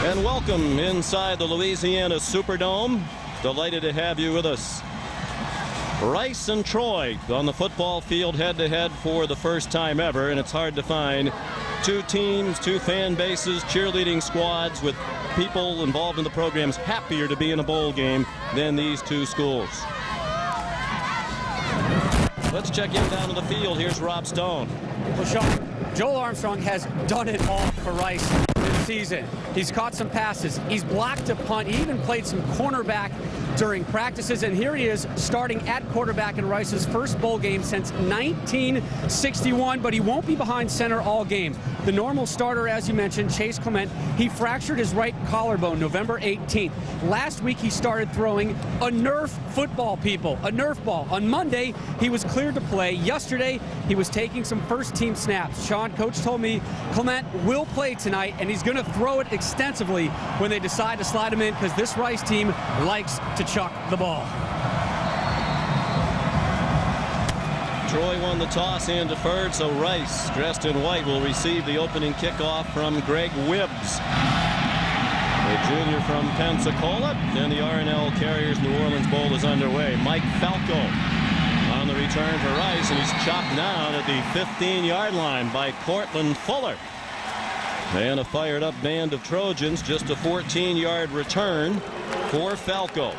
And welcome inside the Louisiana Superdome. Delighted to have you with us. Rice and Troy on the football field head-to-head for the first time ever, and it's hard to find two teams, two fan bases, cheerleading squads with people involved in the programs happier to be in a bowl game than these two schools. Let's check in down to the field. Here's Rob Stone. Well, Sean, Joel Armstrong has done it all for Rice this season. He's caught some passes. He's blocked a punt. He even played some cornerback during practices, and here he is starting at quarterback in Rice's first bowl game since 1961, but he won't be behind center all game. The normal starter, as you mentioned, Chase Clement, he fractured his right collarbone November 18th. Last week he started throwing a Nerf football, people, a Nerf ball. On Monday, he was cleared to play. Yesterday, he was taking some first-team snaps. Sean, coach told me Clement will play tonight, and he's going to throw it extensively when they decide to slide him in, because this Rice team likes to chuck the ball. Troy won the toss and deferred, so Rice, dressed in white, will receive the opening kickoff from Greg Wibbs, a junior from Pensacola. Then the R+L Carriers New Orleans Bowl is underway. Mike Falco on the return for Rice, and he's chopped down at the 15-yard line by Cortland Fuller. And a fired-up band of Trojans, just a 14-yard return for Falco.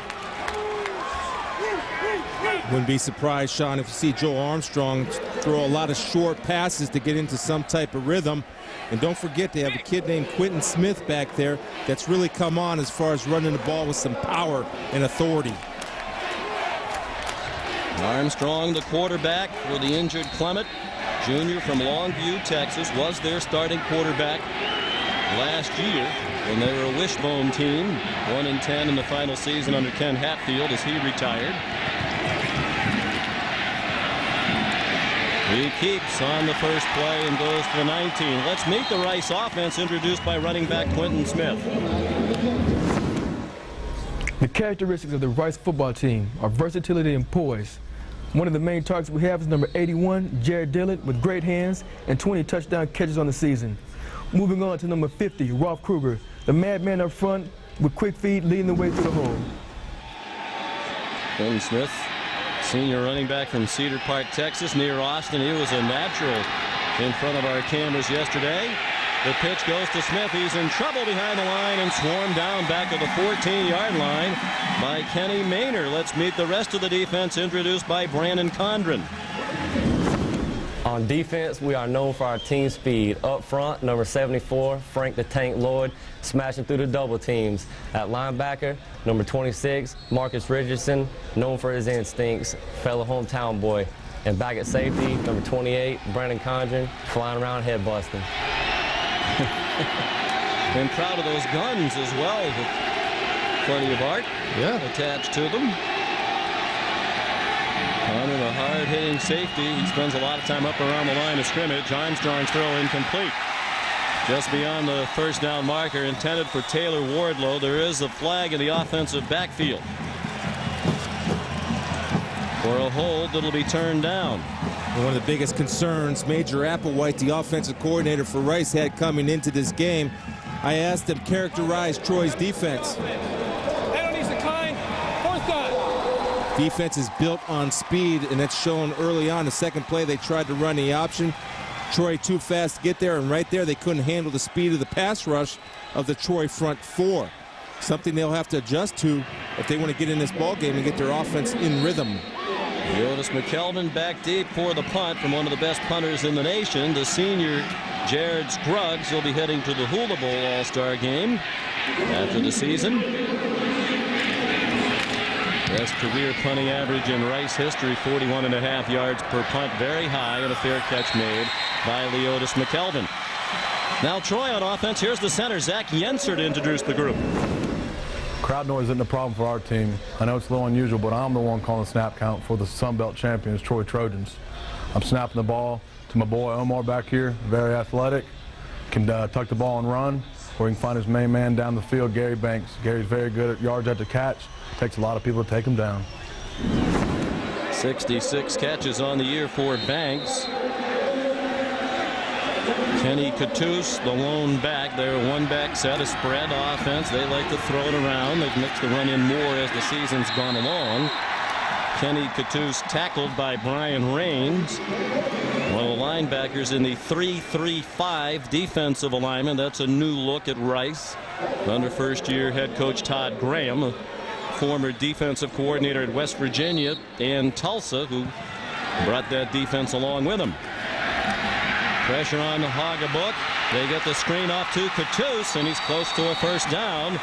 Wouldn't be surprised, Sean, if you see Joe Armstrong throw a lot of short passes to get into some type of rhythm. And don't forget, they have a kid named Quentin Smith back there that's really come on as far as running the ball with some power and authority. Armstrong, the quarterback for the injured Clement, junior from Longview, Texas, was their starting quarterback last year when they were a wishbone team, 1-10 in the final season under Ken Hatfield as he retired. He keeps on the first play and goes for 19. Let's meet the Rice offense, introduced by running back Quentin Smith. The characteristics of the Rice football team are versatility and poise. One of the main targets we have is number 81, Jared Dillard, with great hands and 20 touchdown catches on the season. Moving on to number 50, Rolf Kruger, the madman up front with quick feet leading the way through the hole. Quentin Smith, senior running back from Cedar Park, Texas, near Austin. He was a natural in front of our cameras yesterday. The pitch goes to Smith. He's in trouble behind the line and swarmed down back at the 14-yard line by Kenny Maynor. Let's meet the rest of the defense, introduced by Brandon Condren. On defense, we are known for our team speed. Up front, number 74, Frank the Tank Lloyd, smashing through the double teams. At linebacker, number 26, Marcus Richardson, known for his instincts, fellow hometown boy. And back at safety, number 28, Brandon Condren, flying around head busting. And proud of those guns as well, with plenty of art attached to them. Condren, a hard-hitting safety. He spends a lot of time up around the line of scrimmage. Armstrong's throw incomplete. Just beyond the first down marker intended for Taylor Wardlow. There is a flag in the offensive backfield for a hold that'll be turned down. One of the biggest concerns Major Applewhite, the offensive coordinator for Rice, had coming into this game. I asked him to characterize Troy's defense. Defense is built on speed, and that's shown early on. The second play, they tried to run the option. Troy too fast to get there, and right there they couldn't handle the speed of the pass rush of the Troy front four. Something they'll have to adjust to if they want to get in this ball game and get their offense in rhythm. Leodis McKelvin back deep for the punt from one of the best punters in the nation. The senior Jared Scruggs will be heading to the Hula Bowl All-Star game after the season. Best career punting average in Rice history, 41.5 yards per punt. Very high, and a fair catch made by Leodis McKelvin. Now Troy on offense. Here's the center, Zach Yenser, to introduce the group. Crowd noise isn't a problem for our team. I know it's a little unusual, but I'm the one calling the snap count for the Sun Belt champions, Troy Trojans. I'm snapping the ball to my boy Omar back here, very athletic, can tuck the ball and run, or he can find his main man down the field, Gary Banks. Gary's very good at yards at the catch. Takes a lot of people to take him down. 66 catches on the year for Banks. Kenny Cattouse, the lone back. Their one-back set, a spread offense. They like to throw it around. They've mixed the run in more as the season's gone along. Kenny Cattouse tackled by Brian Raines. One of the linebackers in the 3-3-5 defensive alignment. That's a new look at Rice under first-year head coach Todd Graham, a former defensive coordinator at West Virginia and Tulsa, who brought that defense along with him. Pressure on the Hogebook. They get the screen off to Cattouse, and he's close to a first down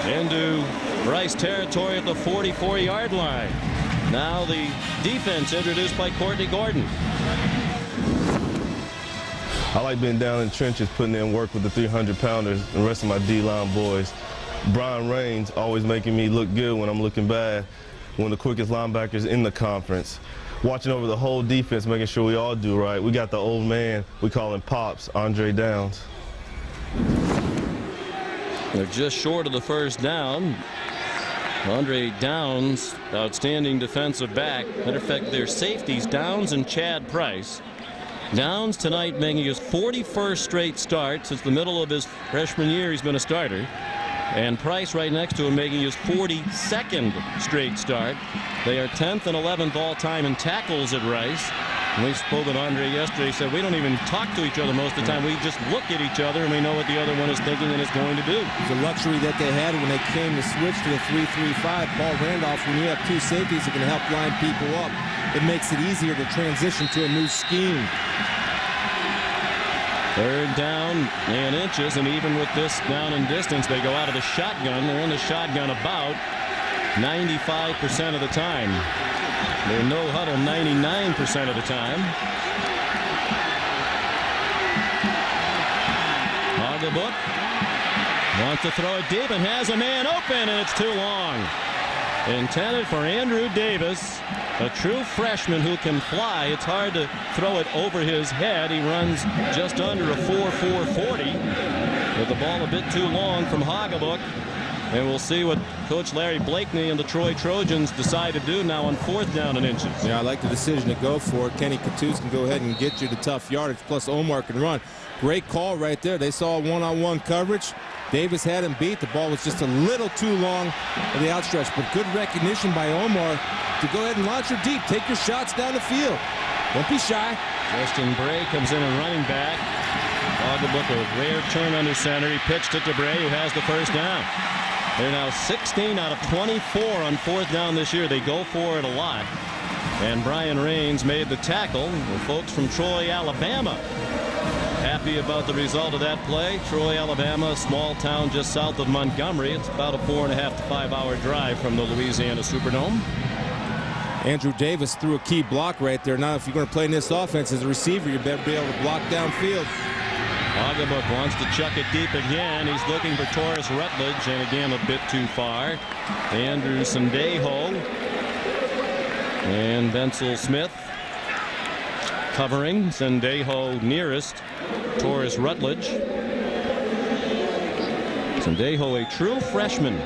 into Rice territory at the 44-yard line. Now the defense introduced by Courtney Gordon. I like being down in the trenches, putting in work with the 300-pounders and the rest of my D-line boys. Brian Raines always making me look good when I'm looking bad. One of the quickest linebackers in the conference. Watching over the whole defense, making sure we all do right. We got the old man, we call him Pops, Andre Downs. They're just short of the first down. Andre Downs, outstanding defensive back. Matter of fact, their safeties, Downs and Chad Price. Downs tonight making his 41st straight start. Since the middle of his freshman year, he's been a starter. And Price right next to him making his 42nd straight start. They are 10th and 11th all-time in tackles at Rice. And we spoke with Andre yesterday. He said, we don't even talk to each other most of the time. We just look at each other and we know what the other one is thinking and is going to do. It's a luxury that they had when they came to switch to the 3-3-5. Paul Randolph, when you have two safeties that can help line people up, it makes it easier to transition to a new scheme. Third down and inches, and even with this down in distance, they go out of the shotgun. They're in the shotgun about 95% of the time. They're no huddle 99% of the time. Hogebook wants to throw it deep and has a man open, and it's too long. Intended for Andrew Davis, a true freshman who can fly. It's hard to throw it over his head. He runs just under a 4.40, with the ball a bit too long from Hogebook. And we'll see what Coach Larry Blakeney and the Troy Trojans decide to do now on fourth down and inches. Yeah, I like the decision to go for it. Kenny Cattouse can go ahead and get you the tough yardage, plus Omar can run. Great call right there. They saw one-on-one coverage. Davis had him beat. The ball was just a little too long for the outstretch, but good recognition by Omar to go ahead and launch her deep. Take your shots down the field. Don't be shy. Justin Bray comes in and running back. Hogebook, a rare turn under center. He pitched it to Bray, who has the first down. They're now 16 out of 24 on fourth down this year. They go for it a lot. And Brian Raines made the tackle. The folks from Troy, Alabama, happy about the result of that play. Troy, Alabama, a small town just south of Montgomery. It's about a 4.5 to 5 hour drive from the Louisiana Superdome. Andrew Davis threw a key block right there. Now, if you're going to play in this offense as a receiver, you better be able to block downfield. Hogebook wants to chuck it deep again. He's looking for Taurus Rutledge, and again a bit too far. Andrew Sendejo and Bensel Smith covering. Sendejo nearest Taurus Rutledge. Sendejo, a true freshman.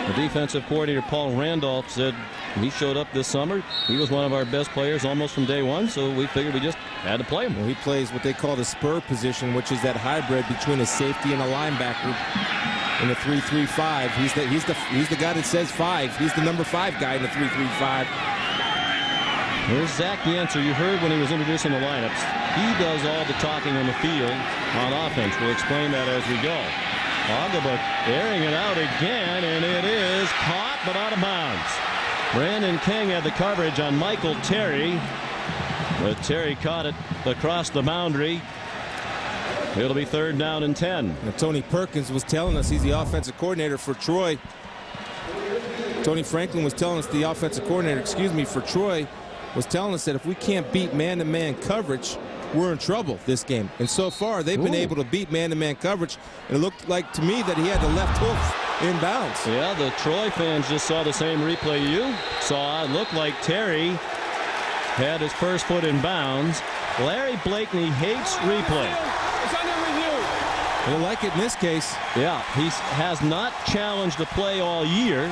The defensive coordinator Paul Randolph said he showed up this summer. He was one of our best players almost from day one, so we figured we just had to play him. Well, he plays what they call the spur position, which is that hybrid between a safety and a linebacker in the 3-3-5. He's the guy that says 5. He's the number 5 guy in the 3-3-5. Here's Zach Yenser. You heard when he was introducing the lineups. He does all the talking on the field on offense. We'll explain that as we go. Hogebook airing it out again, and it is caught but out of bounds. Brandon King had the coverage on Michael Terry, but Terry caught it across the boundary. It'll be third down and 10. Now, Tony Perkins was telling us, he's the offensive coordinator for Troy. Tony Franklin was telling us, the offensive coordinator, for Troy, was telling us that if we can't beat man-to-man coverage, we're in trouble this game. And so far, they've been able to beat man-to-man coverage. It looked like to me that he had the left hoof inbounds. Yeah, the Troy fans just saw the same replay you saw. It looked like Terry had his first foot in bounds. Larry Blakeney hates replay. It's under review. He'll like it in this case. Yeah, he has not challenged the play all year.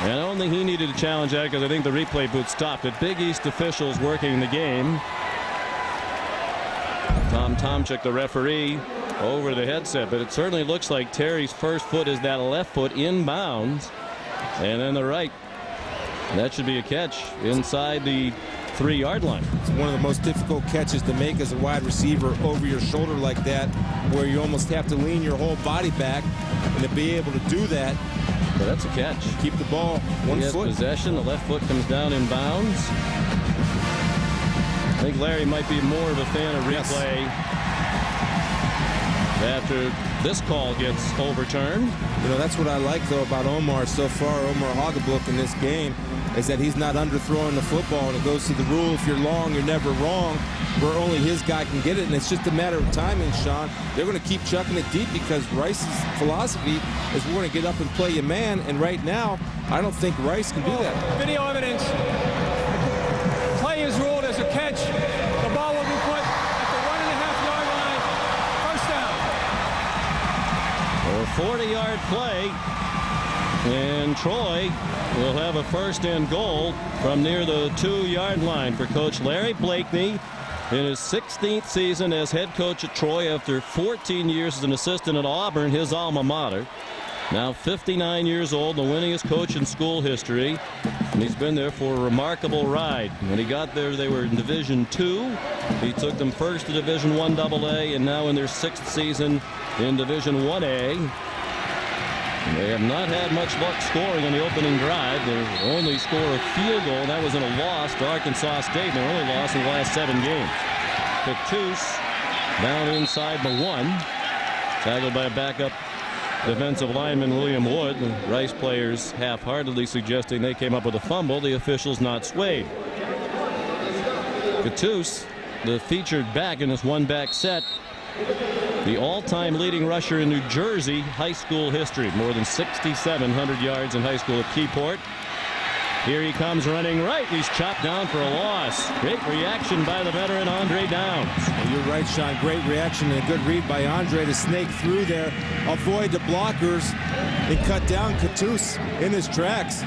And I don't think he needed to challenge that because I think the replay booth stopped it. Big East officials working the game. Tom Tomchik, the referee, over the headset. But it certainly looks like Terry's first foot is that left foot inbounds. And then the right. That should be a catch inside the 3-yard line. It's one of the most difficult catches to make as a wide receiver over your shoulder like that, where you almost have to lean your whole body back, and to be able to do that. But that's a catch. Keep the ball one He has foot. possession. The left foot comes down in bounds. I think Larry might be more of a fan of replay after this call gets overturned. You know, that's what I like, though, about Omar so far, Omar Hogabuk in this game, is that he's not underthrowing the football, and it goes to the rule, if you're long, you're never wrong, where only his guy can get it, and it's just a matter of timing, Sean. They're going to keep chucking it deep because Rice's philosophy is we're going to get up and play a man, and right now, I don't think Rice can do that. Video evidence. Play is ruled as a catch. The ball will be put at the 1.5-yard line. First down. A 40-yard play, and Troy will have a first and goal from near the 2-yard line for Coach Larry Blakeney in his 16th season as head coach at Troy after 14 years as an assistant at Auburn, his alma mater. Now 59 years old, the winningest coach in school history, and he's been there for a remarkable ride. When he got there, they were in Division II. He took them first to Division I AA, and now in their 6th season in Division 1A. They have not had much luck scoring on the opening drive. They only score a field goal, and that was in a loss to Arkansas State. Their only loss in the last 7 games. Cattouse down inside the 1. Tackled by a backup defensive lineman, William Wood. The Rice players half-heartedly suggesting they came up with a fumble. The officials not swayed. Cattouse, the featured back in this one-back set, the all-time leading rusher in New Jersey high school history. More than 6,700 yards in high school at Keyport. Here he comes running right. He's chopped down for a loss. Great reaction by the veteran Andre Downs. You're right, Sean. Great reaction and a good read by Andre to snake through there, avoid the blockers, and cut down Cattouse in his tracks.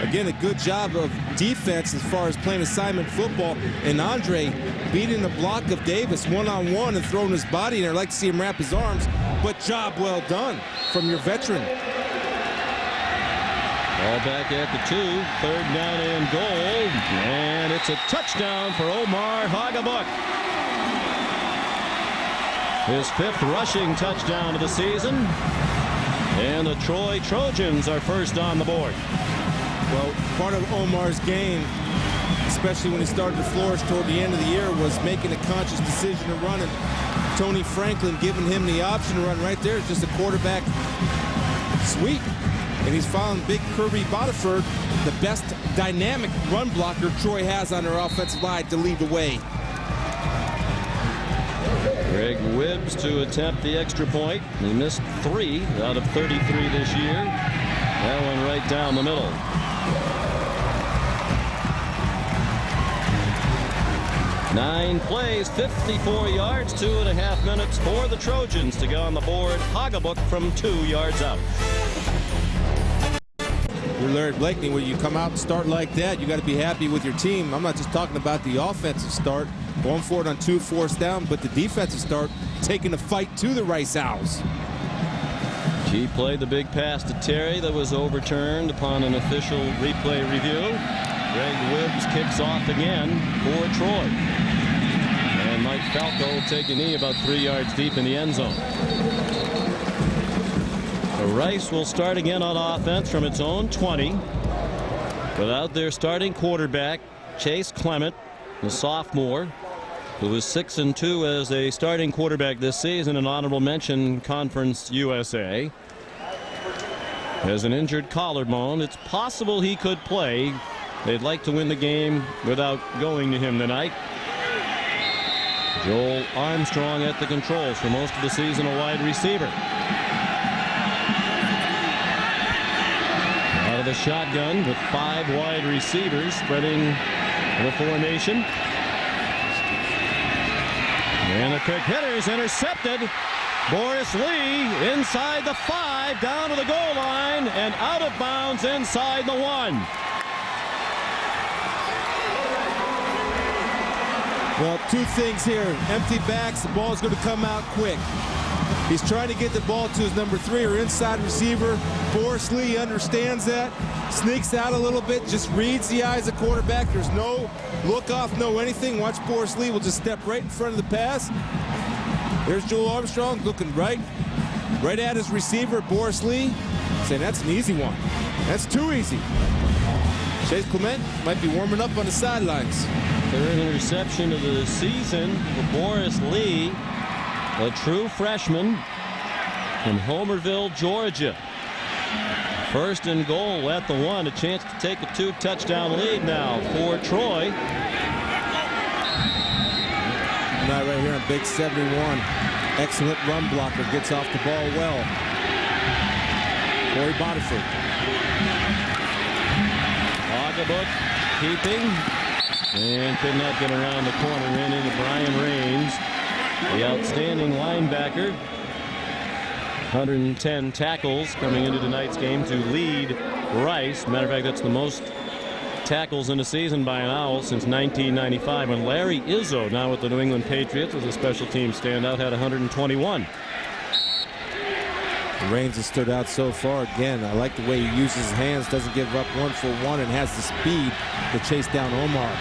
Again, a good job of defense as far as playing assignment football. And Andre beating the block of Davis one-on-one and throwing his body in there. I'd like to see him wrap his arms, but job well done from your veteran. Ball back at the 2. 3rd down and goal. And it's a touchdown for Omar Hogabuk. His 5th rushing touchdown of the season. And the Troy Trojans are first on the board. Well, part of Omar's game, especially when he started to flourish toward the end of the year, was making a conscious decision to run. And Tony Franklin giving him the option to run right there. It's just a quarterback sweep. And he's following Big Kirby Bodiford, the best dynamic run blocker Troy has on their offensive line, to lead the way. Greg Wibbs to attempt the extra point. He missed 3 out of 33 this year. That one right down the middle. Nine plays, 54 yards, 2.5 minutes for the Trojans to go on the board. Hogabuk from 2 yards out. You're Larry Blakeney. When you come out and start like that, you got to be happy with your team. I'm not just talking about the offensive start, going for it on 2 fourths down, but the defensive start, taking the fight to the Rice Owls. He played the big pass to Terry that was overturned upon an official replay review. Greg Wibbs kicks off again for Troy. And Mike Falco will take a knee about 3 yards deep in the end zone. So Rice will start again on offense from its own 20. Without their starting quarterback, Chase Clement, the sophomore, who was 6-2 as a starting quarterback this season, an honorable mention Conference USA. Has an injured collarbone. It's possible he could play. They'd like to win the game without going to him tonight. Joel Armstrong at the controls for most of the season, a wide receiver. Out of the shotgun with 5 wide receivers spreading the formation. And the quick hitter is intercepted. Boris Lee inside the 5, down to the goal line, and out of bounds inside the 1. Well, two things here. Empty backs, the ball's going to come out quick. He's trying to get the ball to his number 3 or inside receiver. Boris Lee understands that. Sneaks out a little bit, just reads the eyes of quarterback. There's no look off, no anything. Watch Boris Lee will just step right in front of the pass. There's Joel Armstrong looking right at his receiver, Boris Lee, saying that's an easy one. That's too easy. Chase Clement might be warming up on the sidelines. Third interception of the season for Boris Lee, a true freshman from Homerville, Georgia. First and goal at the 1, a chance to take a 2-touchdown lead now for Troy. Not right here on Big 71. Excellent run blocker, gets off the ball well. Corey Boniford. Hoggabook keeping and could not get around the corner. Ran into Brian Raines, the outstanding linebacker. 110 tackles coming into tonight's game to lead Rice. Matter of fact, that's the most tackles in a season by an Owl since 1995, when Larry Izzo, now with the New England Patriots as a special team standout, had 121. Raines has stood out so far. Again, I like the way he uses his hands, doesn't give up 1-for-1, and has the speed to chase down Omar.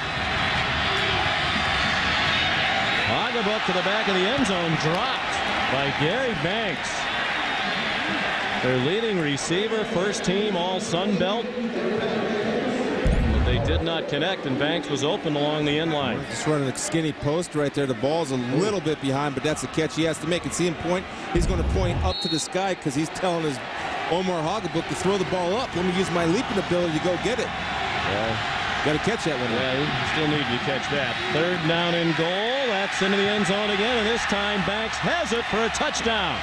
Hoggabook to the back of the end zone, dropped by Gary Banks. Their leading receiver, first team all Sun Belt. But they did not connect, and Banks was open along the end line. Just running a skinny post right there. The ball's a little bit behind, but that's a catch he has to make. And see him point. He's going to point up to the sky because he's telling his Omar Hoggabook to throw the ball up. Let me use my leaping ability to go get it. Got to catch that one. Yeah, you still need to catch that. Third down and goal. That's into the end zone again, and this time Banks has it for a touchdown.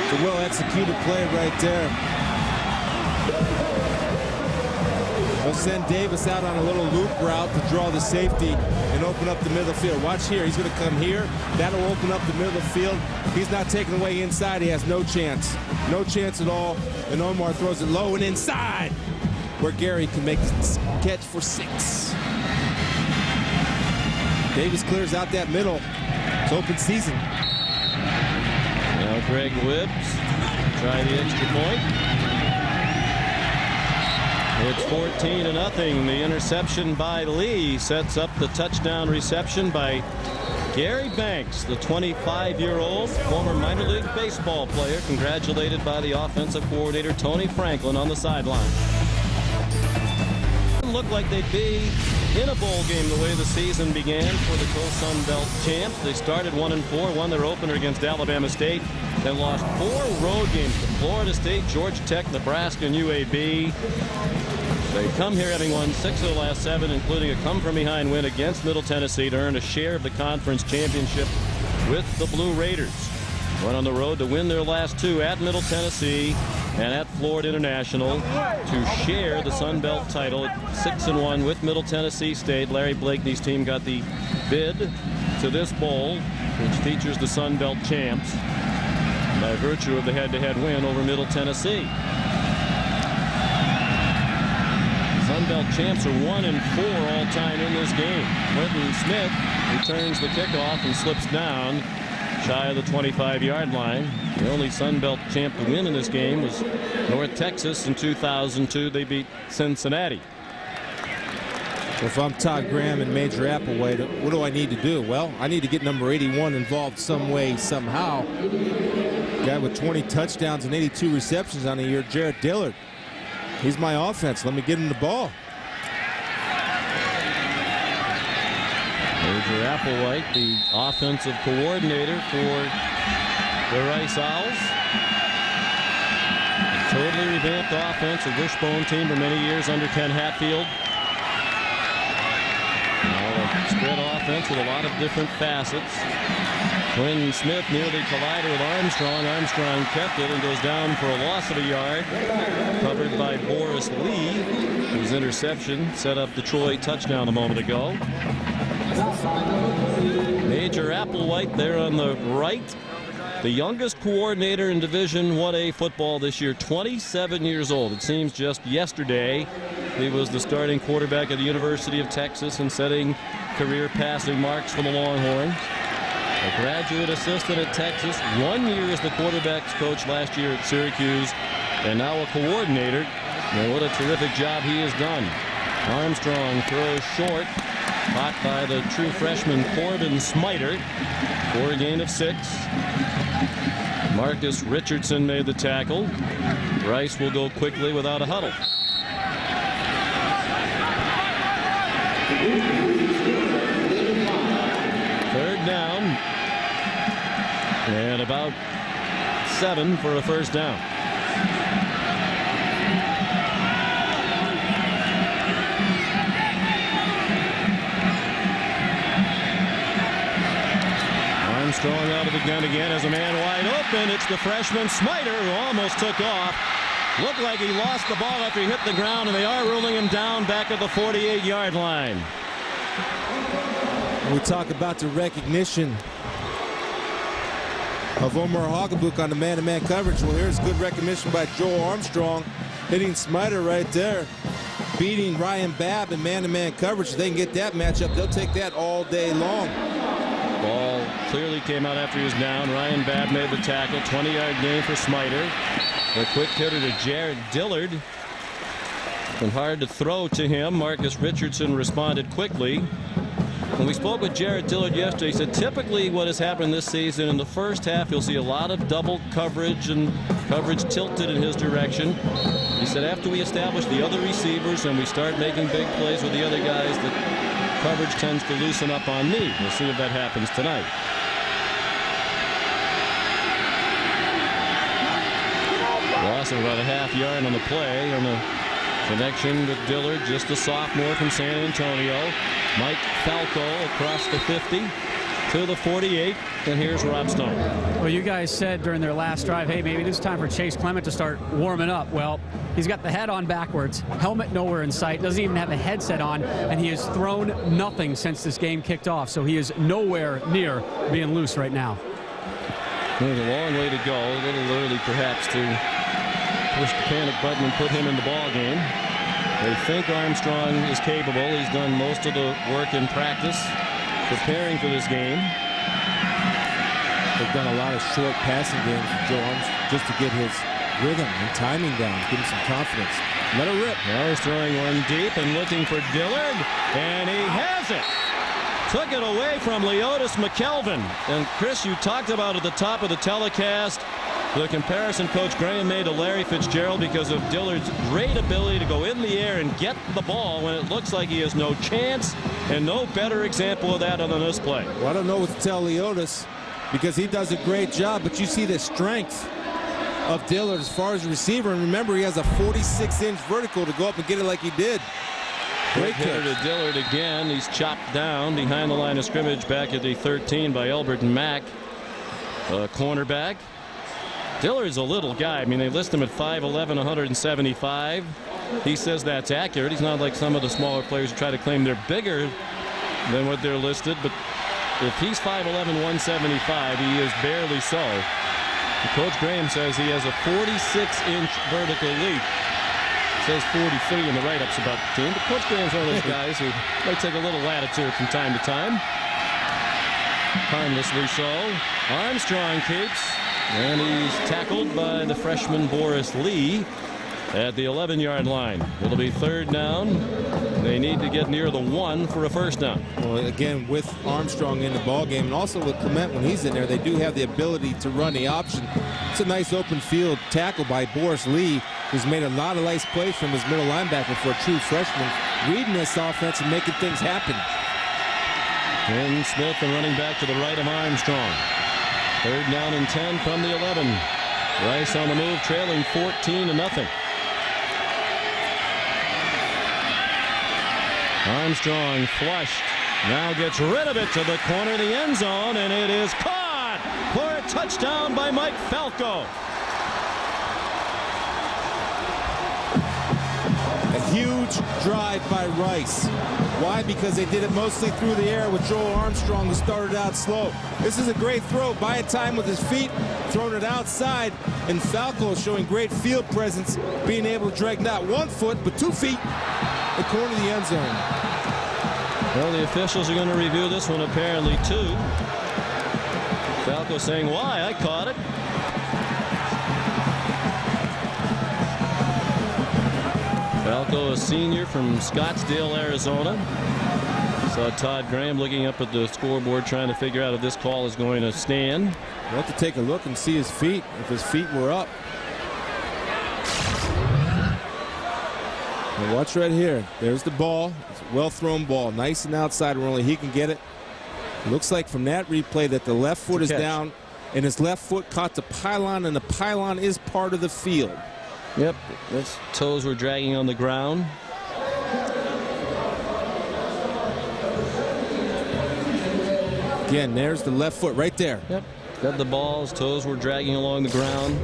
It's a well-executed play right there. They'll send Davis out on a little loop route to draw the safety and open up the middle of the field. Watch here. He's going to come here. That'll open up the middle of the field. He's not taking away inside. He has no chance. No chance at all. And Omar throws it low and inside, where Gary can make the catch for 6. Davis clears out that middle. It's open season. Now Greg Wibbs try the extra point. It's 14-0. The interception by Lee sets up the touchdown reception by Gary Banks, the 25-year-old former minor league baseball player, congratulated by the offensive coordinator Tony Franklin on the sideline. Didn't look like they'd be in a bowl game the way the season began for the Co-Sun Belt champs. They started 1-4, won their opener against Alabama State, then lost 4 road games to Florida State, Georgia Tech, Nebraska, and UAB. They come here having won 6 of the last 7, including a come-from-behind win against Middle Tennessee to earn a share of the conference championship with the Blue Raiders. Went on the road to win their last 2 at Middle Tennessee and at Florida International to share the Sun Belt title at 6-1 with Middle Tennessee State. Larry Blakeney's team got the bid to this bowl, which features the Sun Belt champs, by virtue of the head-to-head win over Middle Tennessee. Sun Belt champs are 1-4 all-time in this game. Quentin Smith returns the kickoff and slips down shy of the 25-yard line. The only Sun Belt champ to win in this game was North Texas in 2002. They beat Cincinnati. If I'm Todd Graham and Major Applewhite, what do I need to do? Well, I need to get number 81 involved some way, somehow. Guy with 20 touchdowns and 82 receptions on the year, Jared Dillard. He's my offense. Let me get him the ball. Major Applewhite, the offensive coordinator for the Rice Owls. A totally revamped offense, a wishbone team for many years under Ken Hatfield. A spread offense with a lot of different facets. Quentin Smith nearly collided with Armstrong. Armstrong kept it and goes down for a loss of a yard. Covered by Boris Lee, whose interception set up the Troy touchdown a moment ago. Major Applewhite there on the right. The youngest coordinator in Division 1A football this year, 27 years old. It seems just yesterday he was the starting quarterback at the University of Texas and setting career passing marks for the Longhorns. A graduate assistant at Texas, 1 year as the quarterbacks coach last year at Syracuse, and now a coordinator. And what a terrific job he has done. Armstrong throws short, caught by the true freshman Corbin Smiter for a gain of 6. Marcus Richardson made the tackle. Rice will go quickly without a huddle. Third down, and about 7 for a first down. Armstrong out of the gun again as a man wide open. It's the freshman Smiter who almost took off. Looked like he lost the ball after he hit the ground, and they are ruling him down back at the 48-yard line. We talk about the recognition of Omar Hogabuk on the man-to-man coverage. Well, here's good recognition by Joel Armstrong, hitting Smiter right there, beating Ryan Babb in man-to-man coverage. If they can get that matchup, they'll take that all day long. Ball clearly came out after he was down. Ryan Babb made the tackle. 20-yard gain for Smiter. A quick hitter to Jared Dillard. Been hard to throw to him. Marcus Richardson responded quickly. When we spoke with Jared Dillard yesterday, he said typically what has happened this season in the first half, you'll see a lot of double coverage and coverage tilted in his direction. He said after we establish the other receivers and we start making big plays with the other guys, the coverage tends to loosen up on me. We'll see if that happens tonight. Loss of about a half yard on the play on the connection with Dillard, just a sophomore from San Antonio. Mike Falco across the 50 to the 48, and here's Rob Stone. Well, you guys said during their last drive, hey, maybe it's time for Chase Clement to start warming up. Well, he's got the head on backwards, helmet nowhere in sight, doesn't even have a headset on, and he has thrown nothing since this game kicked off, so he is nowhere near being loose right now. There's a long way to go, a little early perhaps to push the panic button and put him in the ball game. They think Armstrong is capable. He's done most of the work in practice preparing for this game. They've done a lot of short passing games with Joe Armstrong just to get his rhythm and timing down, give him some confidence. Let it rip. Now he's throwing one deep and looking for Dillard, and he has it. Took it away from Leotis McKelvin. And Chris, you talked about at the top of the telecast the comparison Coach Graham made to Larry Fitzgerald because of Dillard's great ability to go in the air and get the ball when it looks like he has no chance, and no better example of that other than this play. Well, I don't know what to tell Leotis because he does a great job, but you see the strength of Dillard as far as a receiver, and remember he has a 46-inch vertical to go up and get it like he did. Great hitter to Dillard again. He's chopped down behind the line of scrimmage back at the 13 by Elbert Mack, cornerback. Dillard's a little guy. I mean, they list him at 5'11", 175. He says that's accurate. He's not like some of the smaller players who try to claim they're bigger than what they're listed. But if he's 5'11", 175, he is barely so. Coach Graham says he has a 46-inch vertical leap. It says 43 in the write-ups about the team. But Coach Graham's one of those guys who might take a little latitude from time to time. Harmlessly so. Armstrong keeps. And he's tackled by the freshman Boris Lee at the 11-yard line. It'll be third down. They need to get near the 1 for a first down. Well, again, with Armstrong in the ball game, and also with Clement when he's in there, they do have the ability to run the option. It's a nice open field tackle by Boris Lee, who's made a lot of nice plays from his middle linebacker for a true freshman, reading this offense and making things happen. And Smith, the running back to the right of Armstrong. Third down and 10 from the 11. Rice on the move, trailing 14-0. Armstrong flushed. Now gets rid of it to the corner of the end zone, and it is caught for a touchdown by Mike Falco. A huge drive by Rice. Why? Because they did it mostly through the air with Joel Armstrong, who started out slow. This is a great throw. Buy time with his feet, throwing it outside, and Falco showing great field presence, being able to drag not 1 foot, but 2 feet the corner of the end zone. Well, the officials are going to review this one apparently too. Falco saying, why? I caught it. Falco, a senior from Scottsdale, Arizona. Saw Todd Graham looking up at the scoreboard trying to figure out if this call is going to stand. We'll have to take a look and see his feet, if his feet were up. Now watch right here. There's the ball. It's a well-thrown ball. Nice and outside where only he can get it. Looks like from that replay that the left foot is down and his left foot caught the pylon, and the pylon is part of the field. Yep, his toes were dragging on the ground. Again, there's the left foot right there. Yep, got the ball. His toes were dragging along the ground.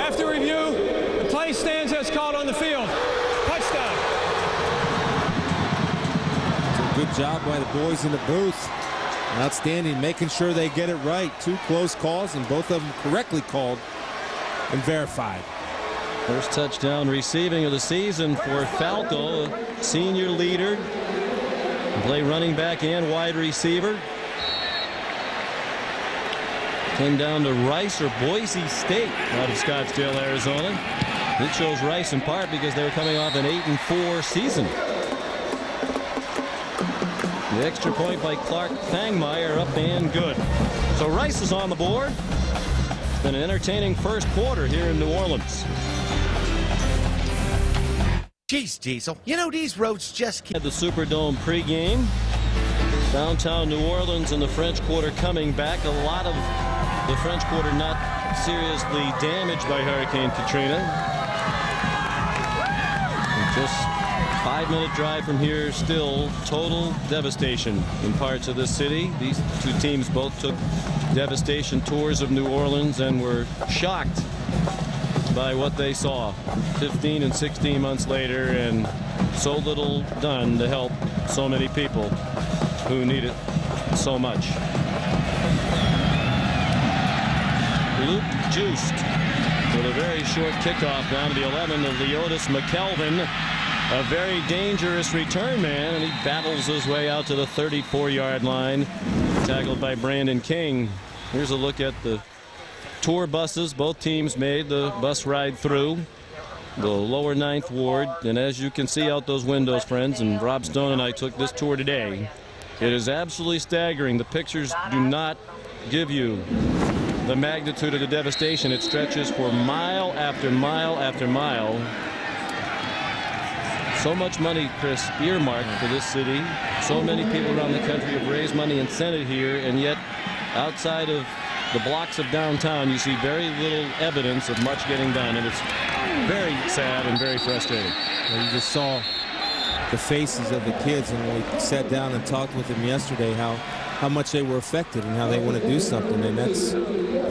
After review, the play stands as called on the field. Touchdown. Good job by the boys in the booth. Outstanding, making sure they get it right. 2 close calls, and both of them correctly called and verified. First touchdown receiving of the season for Falco, a senior leader. Play running back and wide receiver. Came down to Rice or Boise State out of Scottsdale, Arizona. It chose Rice in part because they were coming off an 8-4 season. The extra point by Clark Fangmeyer up and good. So Rice is on the board. It's been an entertaining first quarter here in New Orleans. Jeez, Diesel, you know these roads just keep... At the Superdome pregame. Downtown New Orleans in the French Quarter coming back. A lot of the French Quarter not seriously damaged by Hurricane Katrina. And just 5-minute drive from here, still total devastation in parts of this city. These two teams both took devastation tours of New Orleans and were shocked by what they saw 15 and 16 months later, and so little done to help so many people who need it so much. Luke Juiced with a very short kickoff down to the 11 of Leotis McKelvin. A very dangerous return man, and he battles his way out to the 34-yard line, tackled by Brandon King. Here's a look at the tour buses both teams made the bus ride through the lower 9th Ward, and as you can see out those windows, friends, and Rob Stone and I took this tour today, it is absolutely staggering. The pictures do not give you the magnitude of the devastation. It stretches for mile after mile after mile. So much money, Chris, earmarked for this city. So many people around the country have raised money and sent it here, and yet outside of the blocks of downtown, you see very little evidence of much getting done, and it's very sad and very frustrating. Well, you just saw the faces of the kids, and when we sat down and talked with them yesterday, how much they were affected and how they want to do something, and that's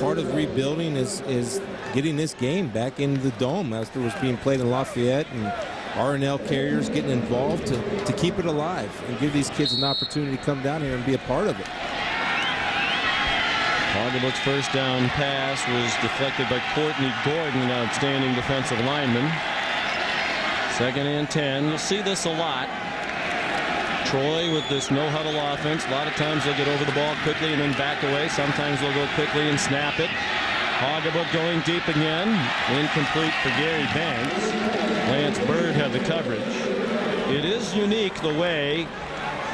part of rebuilding is getting this game back into the dome after it was being played in Lafayette, and R&L Carriers getting involved to keep it alive and give these kids an opportunity to come down here and be a part of it. Hoggabook's first down pass was deflected by Courtney Gordon, an outstanding defensive lineman. 2nd and 10. You'll see this a lot. Troy with this no-huddle offense. A lot of times they'll get over the ball quickly and then back away. Sometimes they'll go quickly and snap it. Hoggabook going deep again. Incomplete for Gary Banks. Lance Bird had the coverage. It is unique the way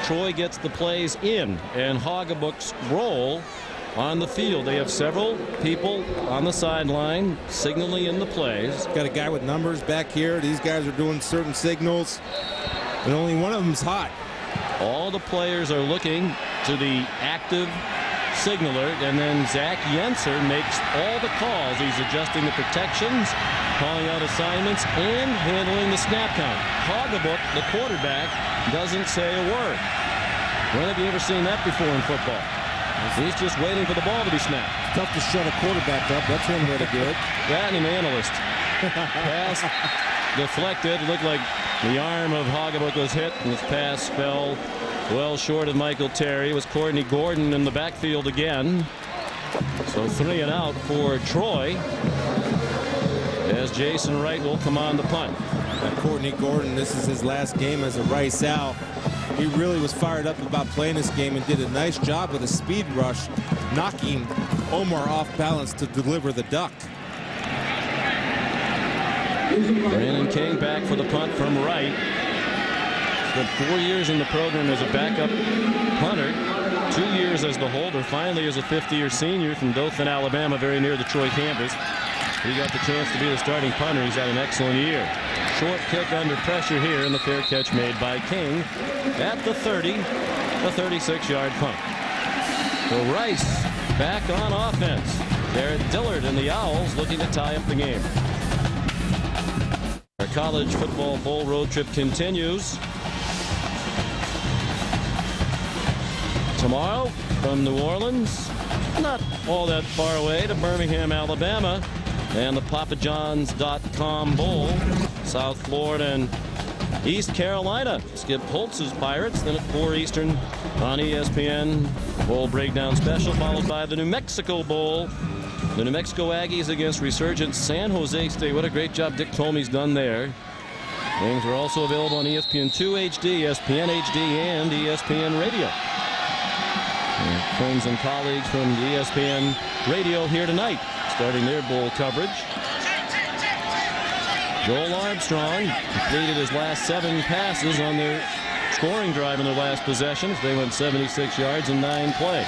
Troy gets the plays in, and Hoggabook's role on the field. They have several people on the sideline signaling in the plays. Got a guy with numbers back here. These guys are doing certain signals, and only one of them's hot. All the players are looking to the active signaler, and then Zach Yenser makes all the calls. He's adjusting the protections, calling out assignments, and handling the snap count. Hoggabook, the quarterback, doesn't say a word. When have you ever seen that before in football? He's just waiting for the ball to be snapped. It's tough to shut a quarterback up. That's one way to do it. That and an analyst. Pass deflected. It looked like the arm of Hoggabook was hit, and his pass fell well short of Michael Terry. It was Courtney Gordon in the backfield again. So 3 and out for Troy, as Jason Wright will come on the punt. Courtney Gordon, this is his last game as a Rice Owl. He really was fired up about playing this game and did a nice job with a speed rush, knocking Omar off balance to deliver the duck. Brandon King back for the punt from right. Spent 4 years in the program as a backup punter, 2 years as the holder, finally as a fifth-year senior from Dothan, Alabama, very near the Troy campus. He got the chance to be the starting punter. He's had an excellent year. Short kick under pressure here, and the fair catch made by King at the 30, the 36-yard punt. So Rice back on offense. Garrett Dillard and the Owls looking to tie up the game. Our college football bowl road trip continues. Tomorrow from New Orleans, not all that far away, to Birmingham, Alabama, and the PapaJohns.com Bowl, South Florida and East Carolina. Skip Holtz's Pirates, then at 4 Eastern on ESPN. Bowl breakdown special, followed by the New Mexico Bowl. The New Mexico Aggies against resurgent San Jose State. What a great job Dick Tomey's done there. Games are also available on ESPN2 HD, ESPN HD, and ESPN Radio. And friends and colleagues from the ESPN Radio here tonight, starting their bowl coverage. Joel Armstrong completed his last 7 passes on their scoring drive in their last possessions. They went 76 yards in 9 plays.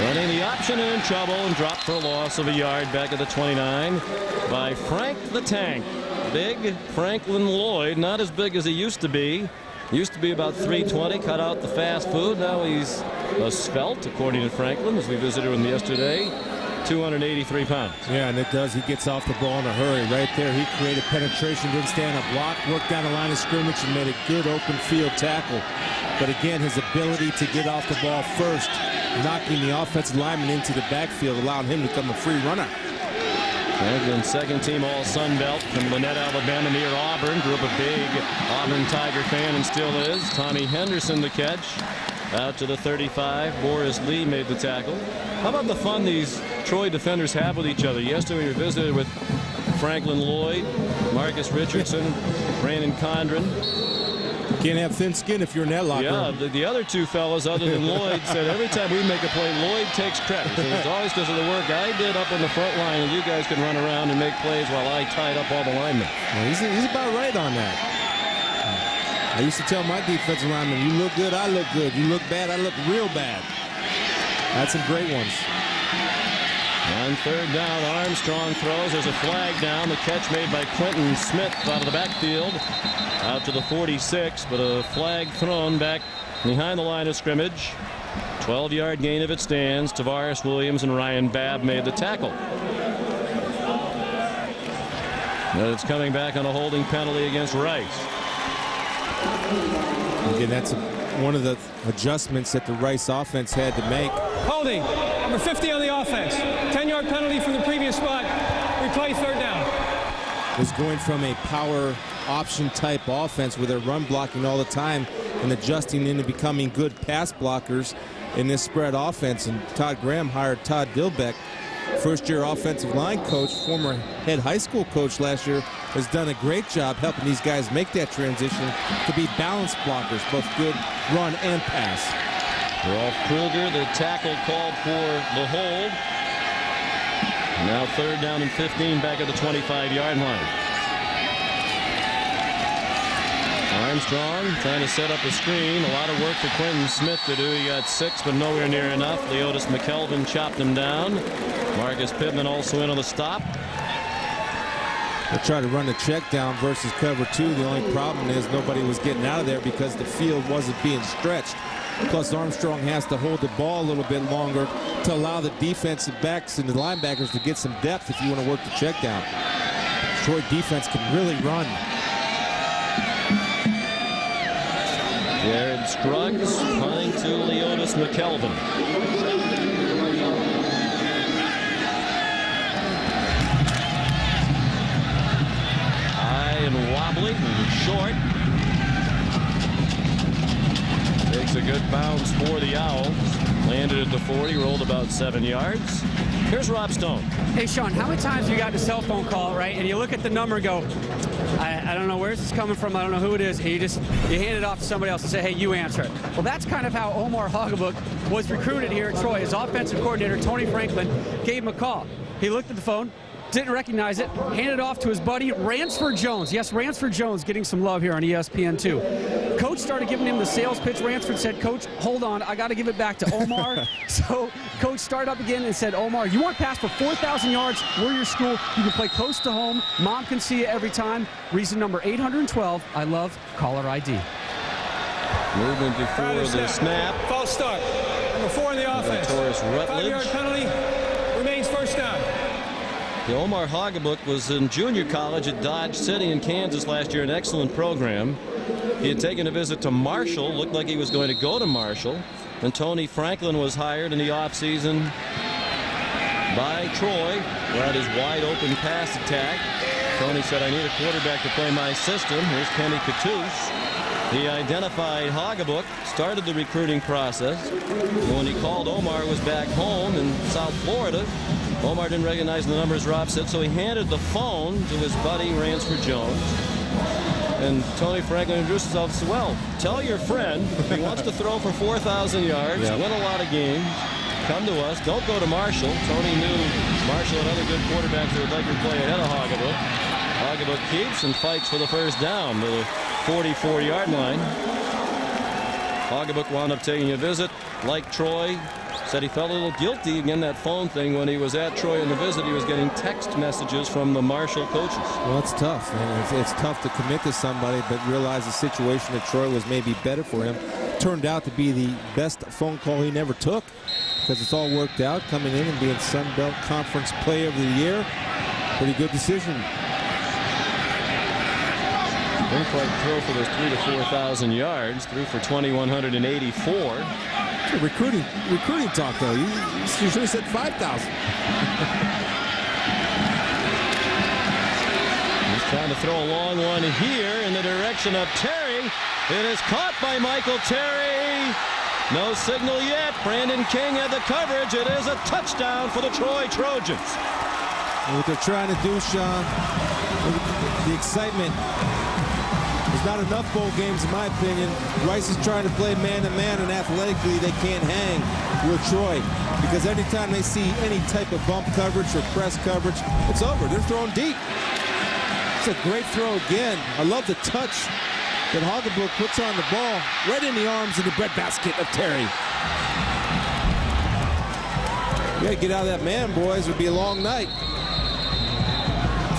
Running the option and in trouble and dropped for a loss of a yard back at the 29 by Frank the Tank. Big Franklin Lloyd, not as big as he used to be. Used to be about 320, cut out the fast food. Now he's a svelte, according to Franklin, as we visited with him yesterday. 283 pounds. Yeah, and it does. He gets off the ball in a hurry. Right there, he created penetration, didn't stand up, block, worked down the line of scrimmage, and made a good open field tackle. But again, his ability to get off the ball first, knocking the offensive lineman into the backfield, allowed him to become a free runner. Franklin's second-team All-Sun Belt from Lynette, Alabama, near Auburn. Grew up a big Auburn Tiger fan and still is. Tommy Henderson the catch. Out to the 35. Boris Lee made the tackle. How about the fun these Troy defenders have with each other? Yesterday we visited with Franklin Lloyd, Marcus Richardson, Brandon Condren. Can't have thin skin if you're in that locker room. Yeah, the other two fellas, other than Lloyd, said every time we make a play, Lloyd takes credit. So it's always because of the work I did up in the front line, and you guys can run around and make plays while I tied up all the linemen. Well, he's about right on that. I used to tell my defensive linemen, you look good, I look good. You look bad, I look real bad. That's some great ones. On third down, Armstrong throws. There's a flag down. The catch made by Quentin Smith out of the backfield. Out to the 46, but a flag thrown back behind the line of scrimmage. 12-yard gain if it stands. Tavares Williams and Ryan Babb made the tackle. But it's coming back on a holding penalty against Rice. Again, that's one of the adjustments that the Rice offense had to make. Holding. Number 50 on the offense. 10-yard penalty from the previous spot. Replay third down. Was going from a power option type offense where they're run blocking all the time and adjusting into becoming good pass blockers in this spread offense. And Todd Graham hired Todd Dilbeck, first-year offensive line coach, former head high school coach last year, has done a great job helping these guys make that transition to be balanced blockers, both good run and pass. Rolf Kruger, the tackle called for the hold. Now third down and 15 back at the 25-yard line. Armstrong trying to set up a screen. A lot of work for Quentin Smith to do. He got 6, but nowhere near enough. Leotis McKelvin chopped him down. Marcus Pittman also in on the stop. They tried to run the check down versus cover 2. The only problem is nobody was getting out of there because the field wasn't being stretched. Plus Armstrong has to hold the ball a little bit longer to allow the defensive backs and the linebackers to get some depth if you want to work the check down. Troy defense can really run. Jared Scruggs punting to Leotis McKelvin. High and wobbly and short. Takes a good bounce for the Owls. Landed at the 40, rolled about 7 yards. Here's Rob Stone. Hey, Sean, how many times you got the cell phone call, right, and you look at the number and go, I don't know where's this coming from, I don't know who it is, and you hand it off to somebody else and say, hey, you answer it. Well, that's kind of how Omar Hoggabook was recruited here at Troy. His offensive coordinator, Tony Franklin, gave him a call. He looked at the phone, didn't recognize it, handed it off to his buddy, Ransford Jones. Yes, Ransford Jones getting some love here on ESPN2. Coach started giving him the sales pitch. Ransford said, Coach, hold on, I got to give it back to Omar. So Coach started up again and said, Omar, you want to pass for 4,000 yards? We're your school. You can play close to home. Mom can see you every time. Reason number 812, I love caller ID. Movement before the snap. False start. Number 4 in the offense. Taurus Rutledge. 5-yard penalty. Remains first down. The Omar Hoggabook was in junior college at Dodge City in Kansas last year, an excellent program. He had taken a visit to Marshall, looked like he was going to go to Marshall, and Tony Franklin was hired in the offseason by Troy. Brought his wide open pass attack. Tony said, I need a quarterback to play my system. Here's Kenny Cattouse. He identified Hoggabook, started the recruiting process. When he called, Omar was back home in South Florida. Omar didn't recognize the number, as Rob said, so he handed the phone to his buddy Ransford Jones. And Tony Franklin introduced himself and said, well, tell your friend he wants to throw for 4,000 yards, win a lot of games, come to us. Don't go to Marshall. Tony knew Marshall and other good quarterbacks that would like to play ahead of Hoggabook. Hoggabook keeps and fights for the first down to the 44-yard line. Hoggabook wound up taking a visit, like Troy. Said he felt a little guilty, again, that phone thing. When he was at Troy on the visit, he was getting text messages from the Marshall coaches. Well, it's tough. It's tough to commit to somebody, but realize the situation at Troy was maybe better for him. Turned out to be the best phone call he never took, because it's all worked out, coming in and being Sun Belt Conference Player of the Year. Pretty good decision. Didn't quite throw for those 3,000 to 4,000 yards. Threw for 2,184. Recruiting talk, though. You should have said 5,000. He's trying to throw a long one here in the direction of Terry. It is caught by Michael Terry. No signal yet. Brandon King had the coverage. It is a touchdown for the Troy Trojans. And what they're trying to do, Sean, the excitement. There's not enough bowl games, in my opinion. Rice is trying to play man-to-man, and athletically they can't hang with Troy. Because every time they see any type of bump coverage or press coverage, it's over. They're throwing deep. It's a great throw again. I love the touch that Hoggabook puts on the ball right in the arms of the breadbasket of Terry. You gotta get out of that man, boys. It'll be a long night.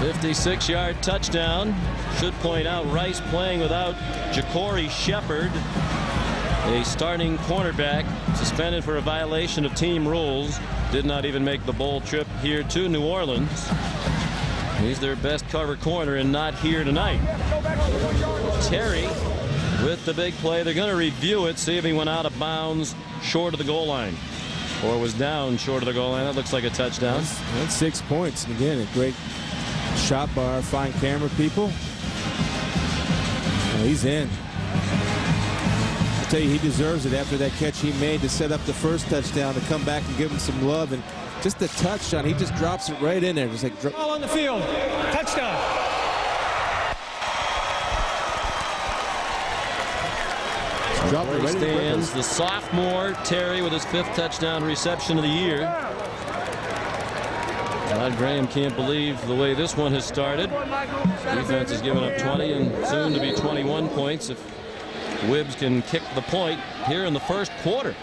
56-yard touchdown. Should point out Rice playing without Ja'Cory Shepherd, a starting cornerback, suspended for a violation of team rules. Did not even make the bowl trip here to New Orleans. He's their best cover corner and not here tonight. Terry with the big play. They're going to review it, see if he went out of bounds short of the goal line or was down short of the goal line. That looks like a touchdown. That's 6 points. And again, a great shot by our fine camera people. He's in. I'll tell you, he deserves it after that catch he made to set up the first touchdown, to come back and give him some love. And just the touchdown, he just drops it right in there. Just like Ball on the field. Touchdown. Drop it right stands the sophomore Terry with his 5th touchdown reception of the year. Todd Graham can't believe the way this one has started. Defense has given up 20 and soon to be 21 points if Wibbs can kick the point here in the first quarter.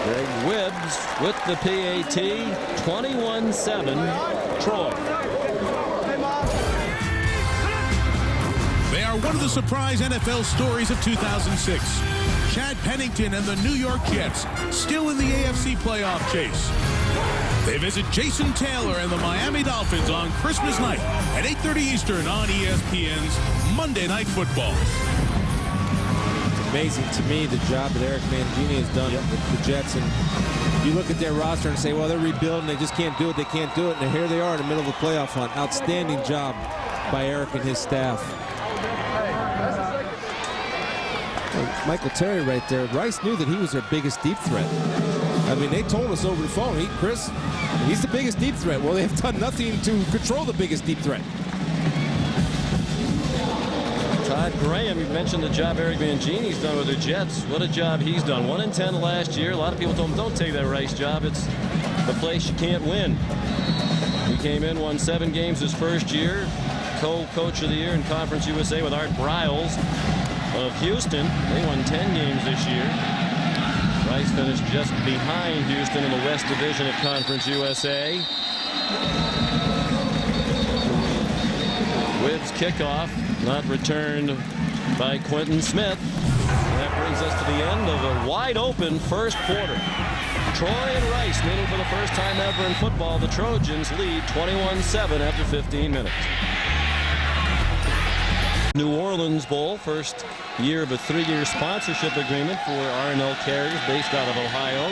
Greg Wibbs with the PAT. 21-7 Troy. They are one of the surprise NFL stories of 2006. Chad Pennington and the New York Jets still in the AFC playoff chase. They visit Jason Taylor and the Miami Dolphins on Christmas night at 8:30 Eastern on ESPN's Monday Night Football. It's amazing to me the job that Eric Mangini has done with the Jets. And you look at their roster and say, well, they're rebuilding. They just can't do it. They can't do it. And here they are in the middle of the playoff hunt. Outstanding job by Eric and his staff. Michael Terry right there. Rice knew that he was their biggest deep threat. I mean, they told us over the phone, Chris, he's the biggest deep threat. Well, they've done nothing to control the biggest deep threat. Todd Graham, you mentioned the job Eric Mangini's done with the Jets. What a job he's done. 1-10 last year. A lot of people told him, don't take that Rice job. It's the place you can't win. He came in, won 7 games his first year. Co-coach of the year in Conference USA with Art Briles of Houston. They won 10 games this year. Rice finished just behind Houston in the West Division of Conference USA. Wibb's kickoff not returned by Quentin Smith. That brings us to the end of a wide open first quarter. Troy and Rice meeting for the first time ever in football. The Trojans lead 21-7 after 15 minutes. New Orleans Bowl, first year of a 3-year sponsorship agreement for R&L Carriers based out of Ohio.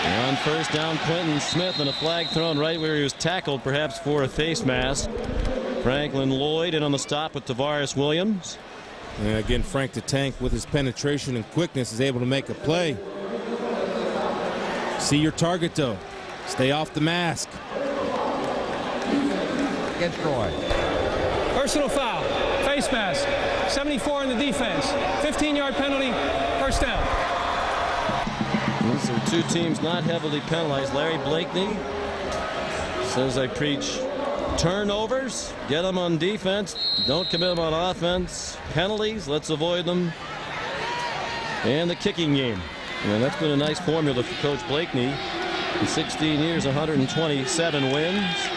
And on first down, Quentin Smith, and a flag thrown right where he was tackled, perhaps for a face mask. Franklin Lloyd in on the stop with Tavares Williams. And again, Frank the Tank with his penetration and quickness is able to make a play. See your target though. Stay off the mask. Against Troy. Personal foul, face mask, 74 in the defense, 15-yard penalty, first down. These are two teams not heavily penalized. Larry Blakeney says I preach turnovers, get them on defense, don't commit them on offense. Penalties, let's avoid them. And the kicking game. And that's been a nice formula for Coach Blakeney. In 16 years, 127 wins.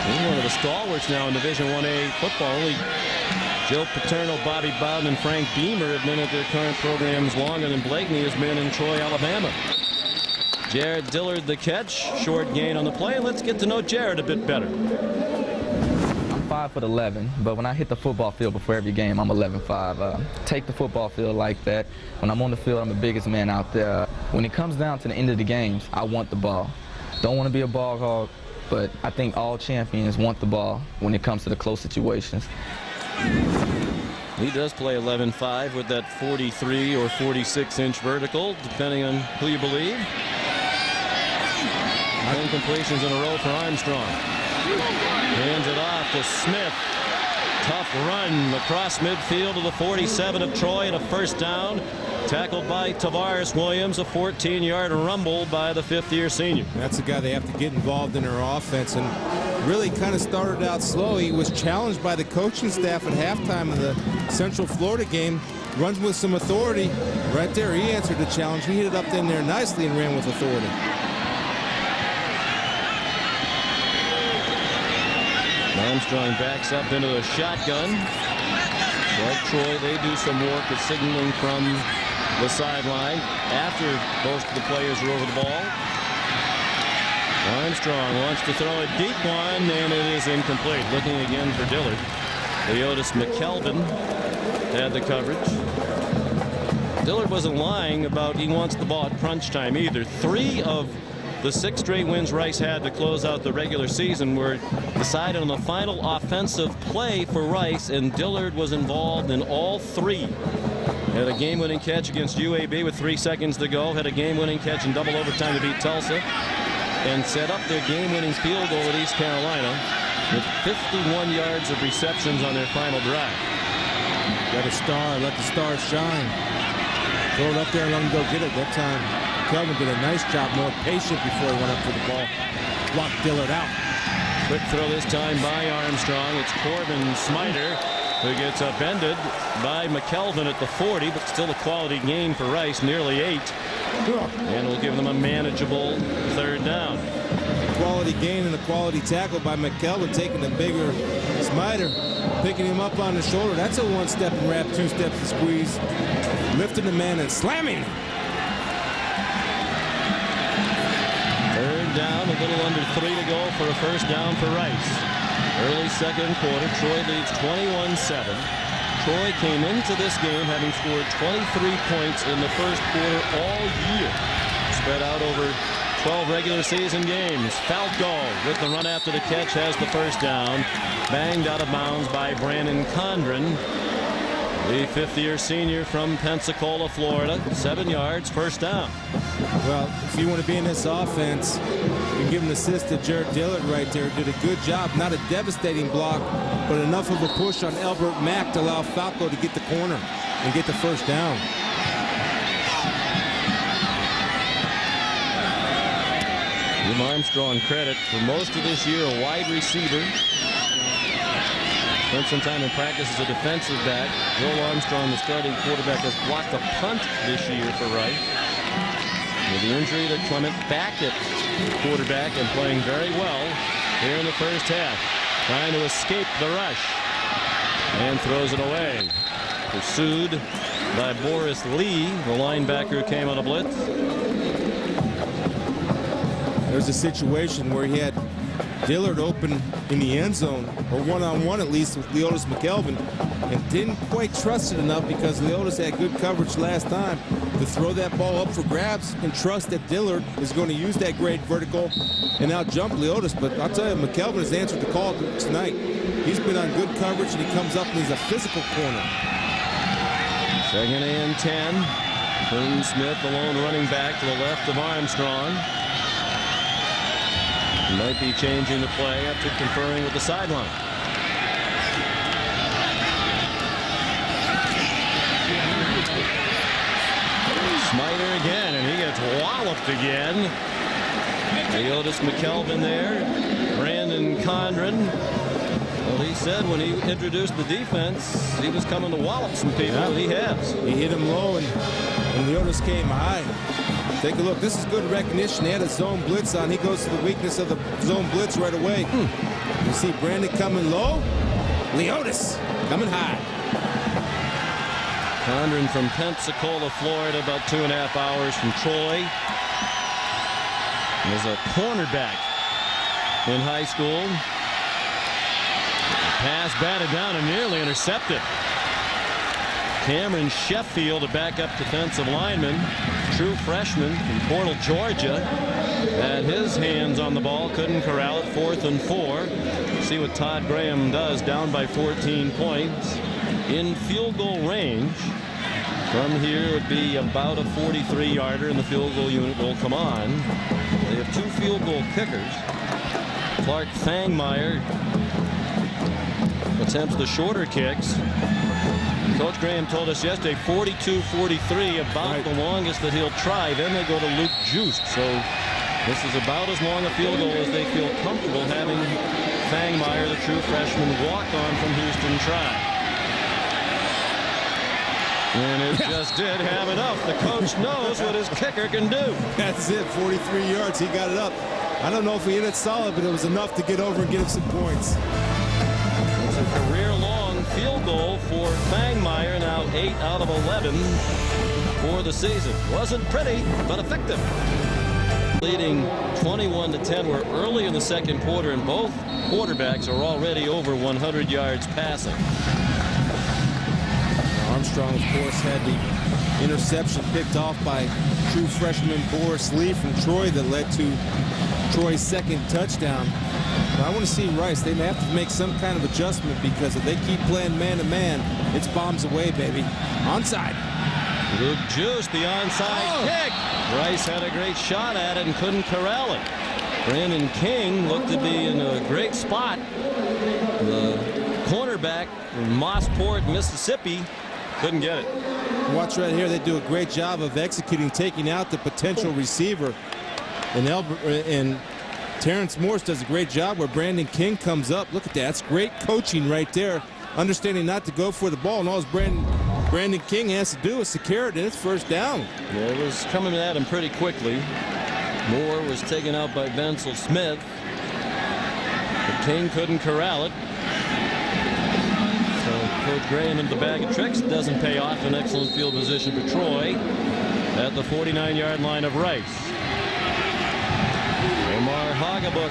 He's one of the stalwarts now in Division 1A football. Only Joe Paterno, Bobby Bowden, and Frank Beamer have been at their current programs longer than Blakeney has been in Troy, Alabama. Jared Dillard the catch, short gain on the play. And let's get to know Jared a bit better. I'm 5'11", but when I hit the football field before every game, I'm 11'5". Take the football field like that. When I'm on the field, I'm the biggest man out there. When it comes down to the end of the games, I want the ball. Don't want to be a ball hog, but I think all champions want the ball when it comes to the close situations. He does play 11'5" with that 43 or 46-inch vertical, depending on who you believe. 10 completions in a row for Armstrong. Hands it off to Smith. Tough run across midfield to the 47 of Troy and a first down. Tackled by Tavares Williams, a 14-yard rumble by the 5th-year senior. That's the guy they have to get involved in their offense, and really kind of started out slow. He was challenged by the coaching staff at halftime of the Central Florida game. Runs with some authority. Right there, he answered the challenge. He hit it up in there nicely and ran with authority. Armstrong backs up into the shotgun. Like Troy, they do some work at signaling from the sideline after most of the players are over the ball. Armstrong wants to throw a deep one, and it is incomplete. Looking again for Dillard. Leotis McKelvin had the coverage. Dillard wasn't lying about he wants the ball at crunch time either. 3 of the 6 straight wins Rice had to close out the regular season were decided on the final offensive play for Rice, and Dillard was involved in all 3. Had a game-winning catch against UAB with 3 seconds to go. Had a game-winning catch in double overtime to beat Tulsa, and set up their game-winning field goal at East Carolina with 51 yards of receptions on their final drive. Got a star, let the stars shine. Throw it up there and let him go get it that time. Kelvin did a nice job, more patient before he went up for the ball. Blocked Dillard out. Quick throw this time by Armstrong. It's Corbin Smider who gets upended by McKelvin at the 40, but still a quality gain for Rice, nearly 8. And will give them a manageable 3rd down. Quality gain and a quality tackle by McKelvin, taking the bigger Smider, picking him up on the shoulder. That's a 1-step and wrap, 2 steps and squeeze. Lifting the man and slamming. 3rd down, a little under 3 to go for a first down for Rice. Early second quarter, Troy leads 21-7. Troy came into this game having scored 23 points in the first quarter all year. Spread out over 12 regular season games. Falco with the run after the catch has the first down. Banged out of bounds by Brandon Condren, the fifth-year senior from Pensacola, Florida. 7 yards, first down. Well, if you want to be in this offense, you can give an assist to Jared Dillard right there. Did a good job. Not a devastating block, but enough of a push on Elbert Mack to allow Falco to get the corner and get the first down. Jim Armstrong credit for most of this year, a wide receiver. Spent some time in practice as a defensive back. Joel Armstrong, the starting quarterback, has blocked a punt this year for Rice. With the injury to Clement Backett, quarterback, and playing very well here in the first half. Trying to escape the rush. And throws it away. Pursued by Boris Lee, the linebacker, came on a blitz. There's a situation where he had Dillard open in the end zone, or one-on-one at least, with Leotis McKelvin, and didn't quite trust it enough because Leotis had good coverage last time to throw that ball up for grabs and trust that Dillard is going to use that great vertical and out jump Leotis. But I'll tell you, McKelvin has answered the call tonight. He's been on good coverage, and he comes up and he's a physical corner. 2nd and 10. Boone Smith, the lone running back to the left of Armstrong. Might be changing the play after conferring with the sideline. Smiter again, and he gets walloped again. Leotis McKelvin there. Brandon Condren. Well, he said when he introduced the defense, he was coming to wallop some people, and he has. He hit him low, and Leotis came high. Take a look. This is good recognition. They had a zone blitz on. He goes to the weakness of the zone blitz right away. You see Brandon coming low. Leotis coming high. Condren from Pensacola, Florida, about 2.5 hours from Troy. He was a cornerback in high school. The pass batted down and nearly intercepted. Cameron Sheffield, a backup defensive lineman, true freshman from Portal, Georgia, had his hands on the ball, couldn't corral it. 4th and 4. See what Todd Graham does, down by 14 points. In field goal range. From here it would be about a 43-yarder, and the field goal unit will come on. They have 2 field goal kickers. Clark Fangmeyer attempts the shorter kicks. Coach Graham told us yesterday 42-43, about the longest that he'll try. Then they go to Luke Juiced. So this is about as long a field goal as they feel comfortable having Fangmeyer, the true freshman walk-on from Houston, try. And it just did have enough. The coach knows what his kicker can do. That's it, 43 yards. He got it up. I don't know if he hit it solid, but it was enough to get over and get him some points. It's a career-long field goal for Fangmeyer, now 8 out of 11 for the season. Wasn't pretty, but effective. Leading 21-10. We're early in the second quarter, and both quarterbacks are already over 100 yards passing. Armstrong, of course, had the interception picked off by true freshman Boris Lee from Troy that led to Troy's second touchdown. But I want to see Rice. They may have to make some kind of adjustment, because if they keep playing man-to-man, it's bombs away, baby. Onside. Luke Juice, the onside kick. Rice had a great shot at it and couldn't corral it. Brandon King looked to be in a great spot. The cornerback from Mossport, Mississippi, couldn't get it. Watch right here. They do a great job of executing, taking out the potential receiver. And Terrence Morse does a great job where Brandon King comes up. Look at that. That's great coaching right there. Understanding not to go for the ball. And all Brandon King has to do is secure it, and it's first down. Yeah, it was coming at him pretty quickly. Moore was taken out by Bensel Smith. But King couldn't corral it. Coach Graham into the bag of tricks. It doesn't pay off. An excellent field position for Troy at the 49-yard line of Rice. Omar Hagabook.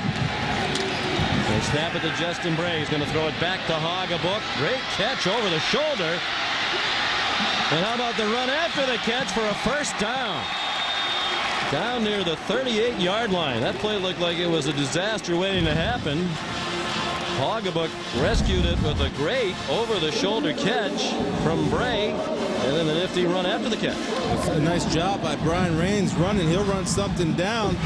They snap it to Justin Bray. He's going to throw it back to Hagabook. Great catch over the shoulder. And how about the run after the catch for a first down? down near the 38-yard line. That play looked like it was a disaster waiting to happen. Hoggebuk rescued it with a great over-the-shoulder catch from Bray, and then the nifty run after the catch. It's a nice job by Brian Raines running. He'll run something down,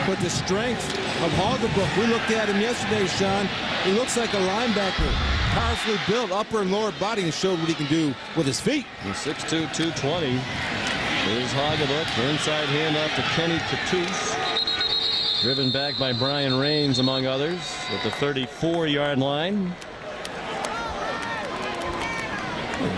but the strength of Hoggebuk. We looked at him yesterday, Sean. He looks like a linebacker, powerfully built, upper and lower body, and showed what he can do with his feet. 6'2", 220 is Hoggebuk. Inside handoff to Kenny Cattouse. Driven back by Brian Raines, among others, at the 34-yard line.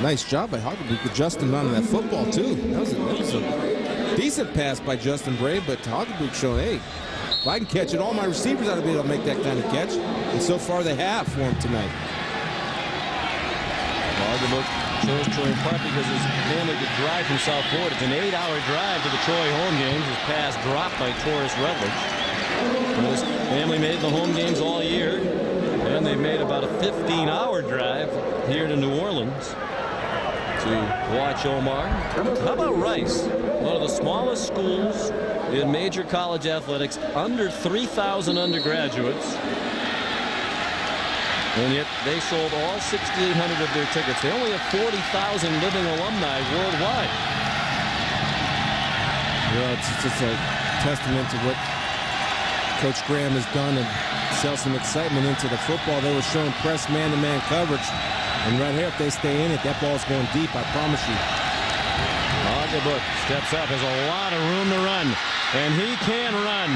Nice job by Hoggebuk adjusting onto that football, too. That was a decent pass by Justin Bray, but Hoggebuk showing, hey, if I can catch it, all my receivers ought to be able to make that kind of catch. And so far they have for him tonight. Hoggebuk chose Troy Park because his family could drive from South Florida. It's an 8-hour drive to the Troy home games. His pass dropped by Taurus Rutledge. His family made the home games all year, and they've made about a 15-hour drive here to New Orleans to watch Omar. How about Rice? One of the smallest schools in major college athletics, under 3,000 undergraduates, and yet they sold all 6,800 of their tickets. They only have 40,000 living alumni worldwide. Well, it's just a testament to what Coach Graham has done and sell some excitement into the football. They were showing press man-to-man coverage. And right here, if they stay in it, that ball's going deep, I promise you. Hoggebuk steps up, has a lot of room to run, and he can run.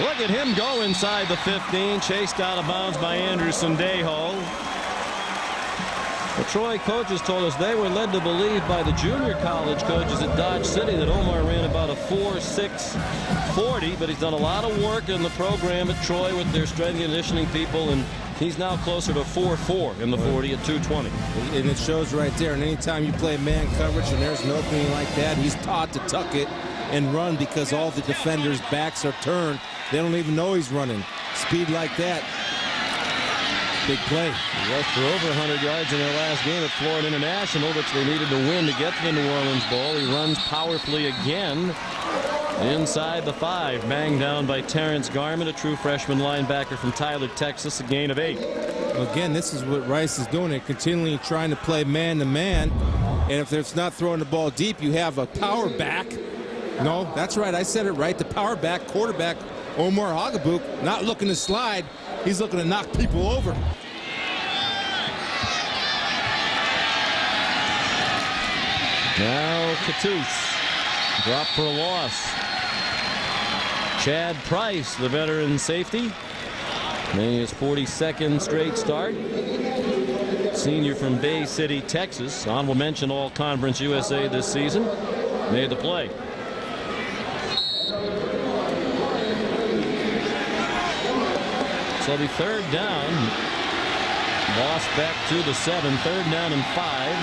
Look at him go inside the 15, chased out of bounds by Andrew Sendejo. The Troy coaches told us they were led to believe by the junior college coaches at Dodge City that Omar ran about a 4.6 40, but he's done a lot of work in the program at Troy with their strength and conditioning people, and he's now closer to 4.4 in the 40 at 220. And it shows right there. And anytime you play man coverage and there's an opening like that, he's taught to tuck it and run because all the defenders' backs are turned. They don't even know he's running. Speed like that. Big play. He rushed for over 100 yards in their last game at Florida International, which they needed to win to get to the New Orleans Bowl. He runs powerfully again inside the 5. Banged down by Terrence Garment, a true freshman linebacker from Tyler, Texas, a gain of 8. Again, this is what Rice is doing. They're continually trying to play man-to-man. And if it's not throwing the ball deep, you have a power back. No, that's right. I said it right. The power back, quarterback, Omar Hoggebuk, not looking to slide. He's looking to knock people over. Now Cattouse, drop for a loss. Chad Price, the veteran safety, making his 42nd straight start. Senior from Bay City, Texas. Honorable mention All-Conference USA this season. Made the play. So the 3rd down. Lost back to the 7. 3rd down and 5.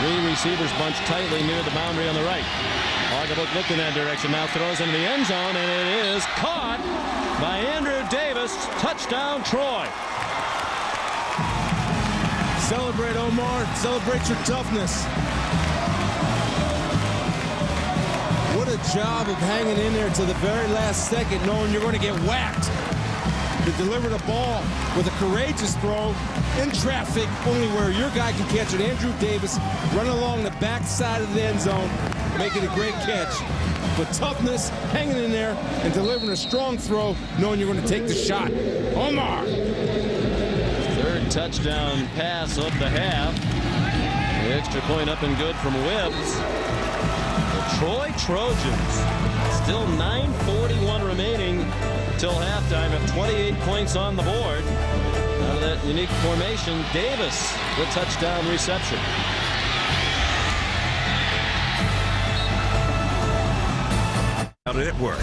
3 receivers bunched tightly near the boundary on the right. Hoggebuk looked in that direction, now throws into the end zone, and it is caught by Andrew Davis. Touchdown, Troy. Celebrate, Omar. Celebrate your toughness. What a job of hanging in there to the very last second, knowing you're going to get whacked. To deliver the ball with a courageous throw in traffic, only where your guy can catch it. Andrew Davis running along the back side of the end zone, making a great catch. But toughness, hanging in there, and delivering a strong throw, knowing you're going to take the shot. Omar. 3rd touchdown pass of the half. The extra point up and good from Wibbs. The Troy Trojans, still 9:41 remaining till halftime, have 28 points on the board. Out of that unique formation, Davis, the touchdown reception. How did it work?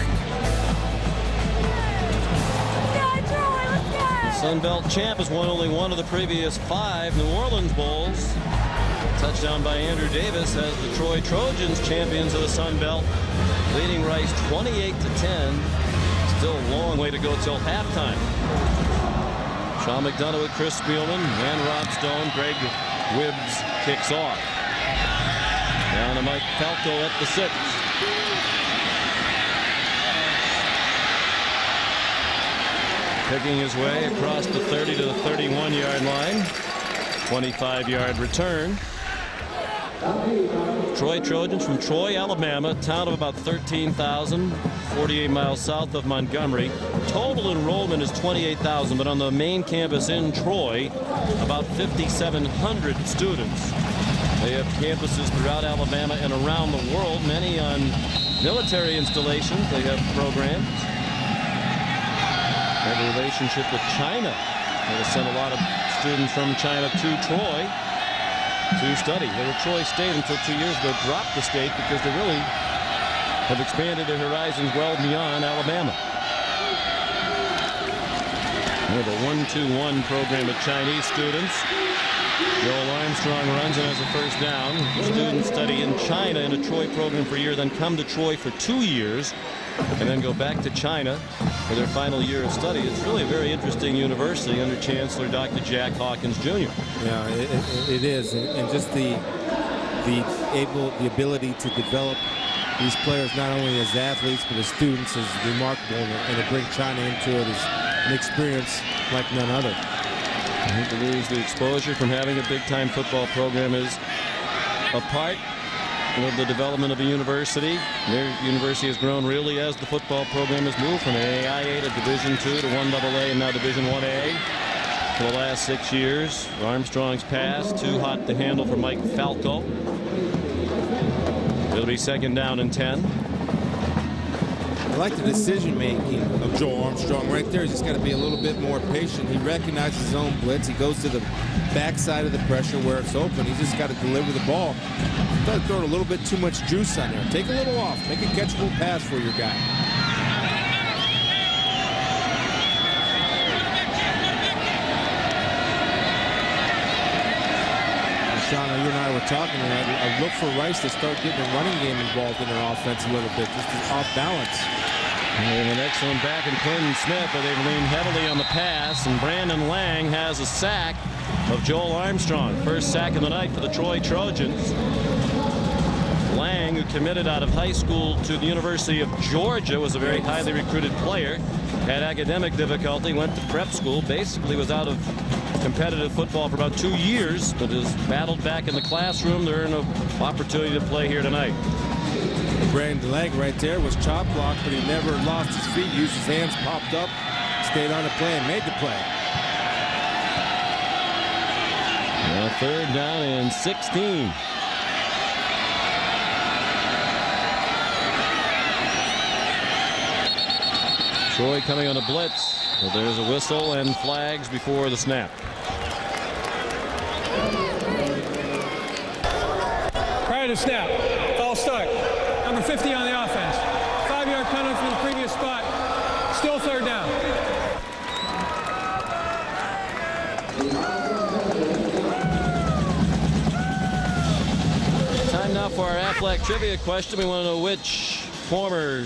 Sun Belt champ has won only one of the previous 5 New Orleans Bowls. Touchdown by Andrew Davis has the Troy Trojans champions of the Sun Belt, leading Rice 28-10. Still a long way to go till halftime. Sean McDonough with Chris Spielman and Rob Stone. Greg Wibbs kicks off. Down to Mike Falco at the 6. Picking his way across the 30 to the 31-yard line. 25-yard return. Troy Trojans from Troy, Alabama, a town of about 13,000, 48 miles south of Montgomery. Total enrollment is 28,000, but on the main campus in Troy, about 5,700 students. They have campuses throughout Alabama and around the world, many on military installations. They have programs. They have a relationship with China. They have sent a lot of students from China to Troy to study. They were Troy State until 2 years ago, dropped the state because they really have expanded their horizons well beyond Alabama. They have a 1-2-1 program of Chinese students. Joel Armstrong runs and has a first down. Students study in China in a Troy program for a year, then come to Troy for 2 years, and then go back to China for their final year of study. It's really a very interesting university under Chancellor Dr. Jack Hawkins Jr. Yeah, it is, and just the ability to develop these players not only as athletes but as students is remarkable, and to bring China into it is an experience like none other. He believes the exposure from having a big-time football program is a part of the development of a university. Their university has grown really as the football program has moved from AIA to Division II to 1AA and now Division 1A for the last 6 years. Armstrong's pass too hot to handle for Mike Falco. It'll be second down and 10. I like the decision-making of Joel Armstrong right there. He's just got to be a little bit more patient. He recognizes his own blitz. He goes to the backside of the pressure where it's open. He's just got to deliver the ball. Start throwing a little bit too much juice on there. Take a little off. Make a catchable pass for your guy. Sean, you and I were talking, and I look for Rice to start getting the running game involved in their offense a little bit, just off balance. They have an excellent back in Clinton Smith, but they've leaned heavily on the pass, and Brandon Lang has a sack of Joel Armstrong. First sack of the night for the Troy Trojans. Lang, who committed out of high school to the University of Georgia, was a very highly recruited player, had academic difficulty, went to prep school, basically was out of competitive football for about 2 years, but has battled back in the classroom to earn an opportunity to play here tonight. Brandon Lang right there was chop blocked, but he never lost his feet, used his hands, popped up, stayed on the play, and made the play. Now third down and 16. Troy coming on a blitz. Well, there's a whistle and flags before the snap. Prior to snap, false start. Number 50 on the offense. 5-yard penalty from the previous spot. Still third down. Time now for our Aflac trivia question. We want to know which former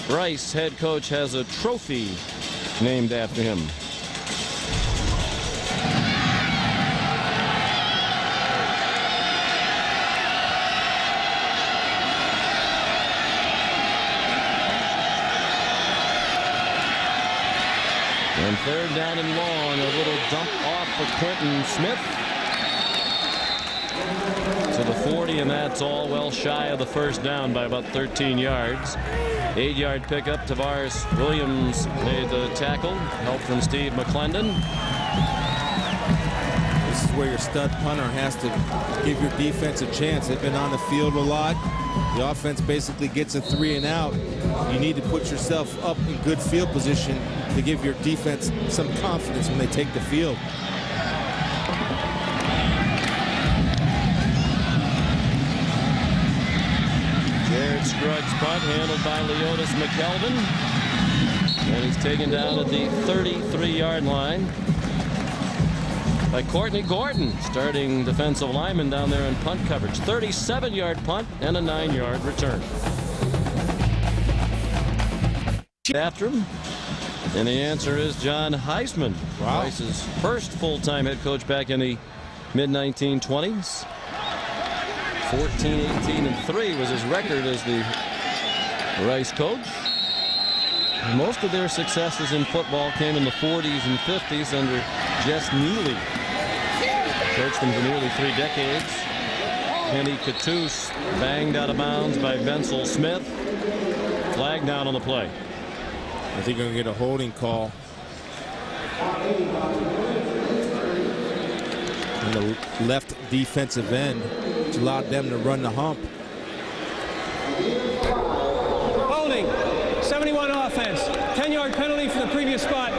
Rice head coach has a trophy named after him. And third down and long, a little dump off for Clinton Smith to the 40, and that's all well shy of the first down by about 13 yards. 8-yard pickup. Tavares Williams made the tackle. Help from Steve McClendon. This is where your stud punter has to give your defense a chance. They've been on the field a lot. The offense basically gets a 3 and out. You need to put yourself up in good field position to give your defense some confidence when they take the field. Jared Scruggs punt handled by Leotis McKelvin. And he's taken down at the 33-yard line by Courtney Gordon, starting defensive lineman down there in punt coverage. 37-yard punt and a 9-yard return. After him, and the answer is John Heisman. Wow. Rice's first full-time head coach back in the mid-1920s. 14-18-3 was his record as the Rice coach. most of their successes in football came in the 40s and 50s under Jess Neely. Coached them for nearly 3 decades. Penny Cattouse banged out of bounds by Bensel Smith. Flag down on the play. I think they're going to get a holding call. On the left defensive end, which allowed them to run the hump. Holding. 71 offense. 10-yard penalty for the previous spot.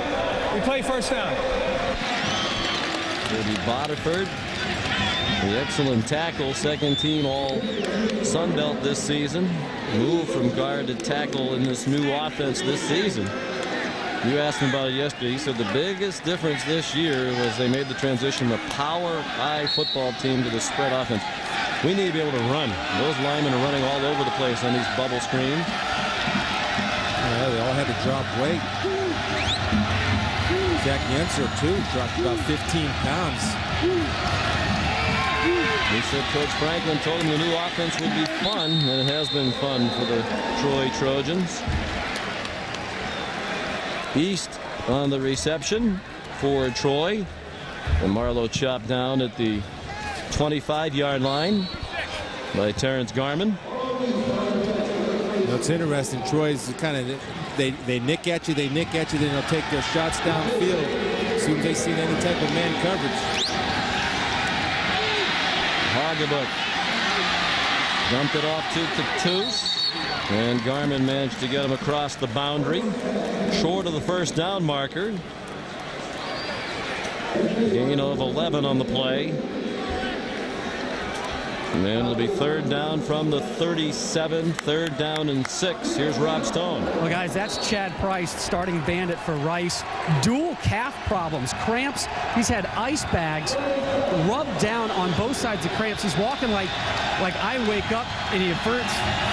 We play first down. Will be Bodiford. The excellent tackle, second team all Sun Belt this season. Moved from guard to tackle in this new offense this season. You asked him about it yesterday. He said the biggest difference this year was they made the transition from a power high football team to the spread offense. We need to be able to run. Those linemen are running all over the place on these bubble screens. Yeah, they all had to drop weight. Zach Yenser, too, dropped about 15 pounds. He said Coach Franklin told him the new offense would be fun, and it has been fun for the Troy Trojans. East on the reception for Troy. And Marlowe chopped down at the 25-yard line by Terrence Garman. It's interesting. Troy's kind of, they nick at you, then they'll take their shots downfield as soon as they see any type of man coverage. Hogebook dumped it off to Cattouse. And Garman managed to get him across the boundary. Short of the first down marker. Gain of 11 on the play. And then it'll be third down from the 37, third down and 6. Here's Rob Stone. Well, guys, that's Chad Price, starting bandit for Rice. Dual calf problems, cramps. He's had ice bags rubbed down on both sides of cramps. He's walking like I wake up and his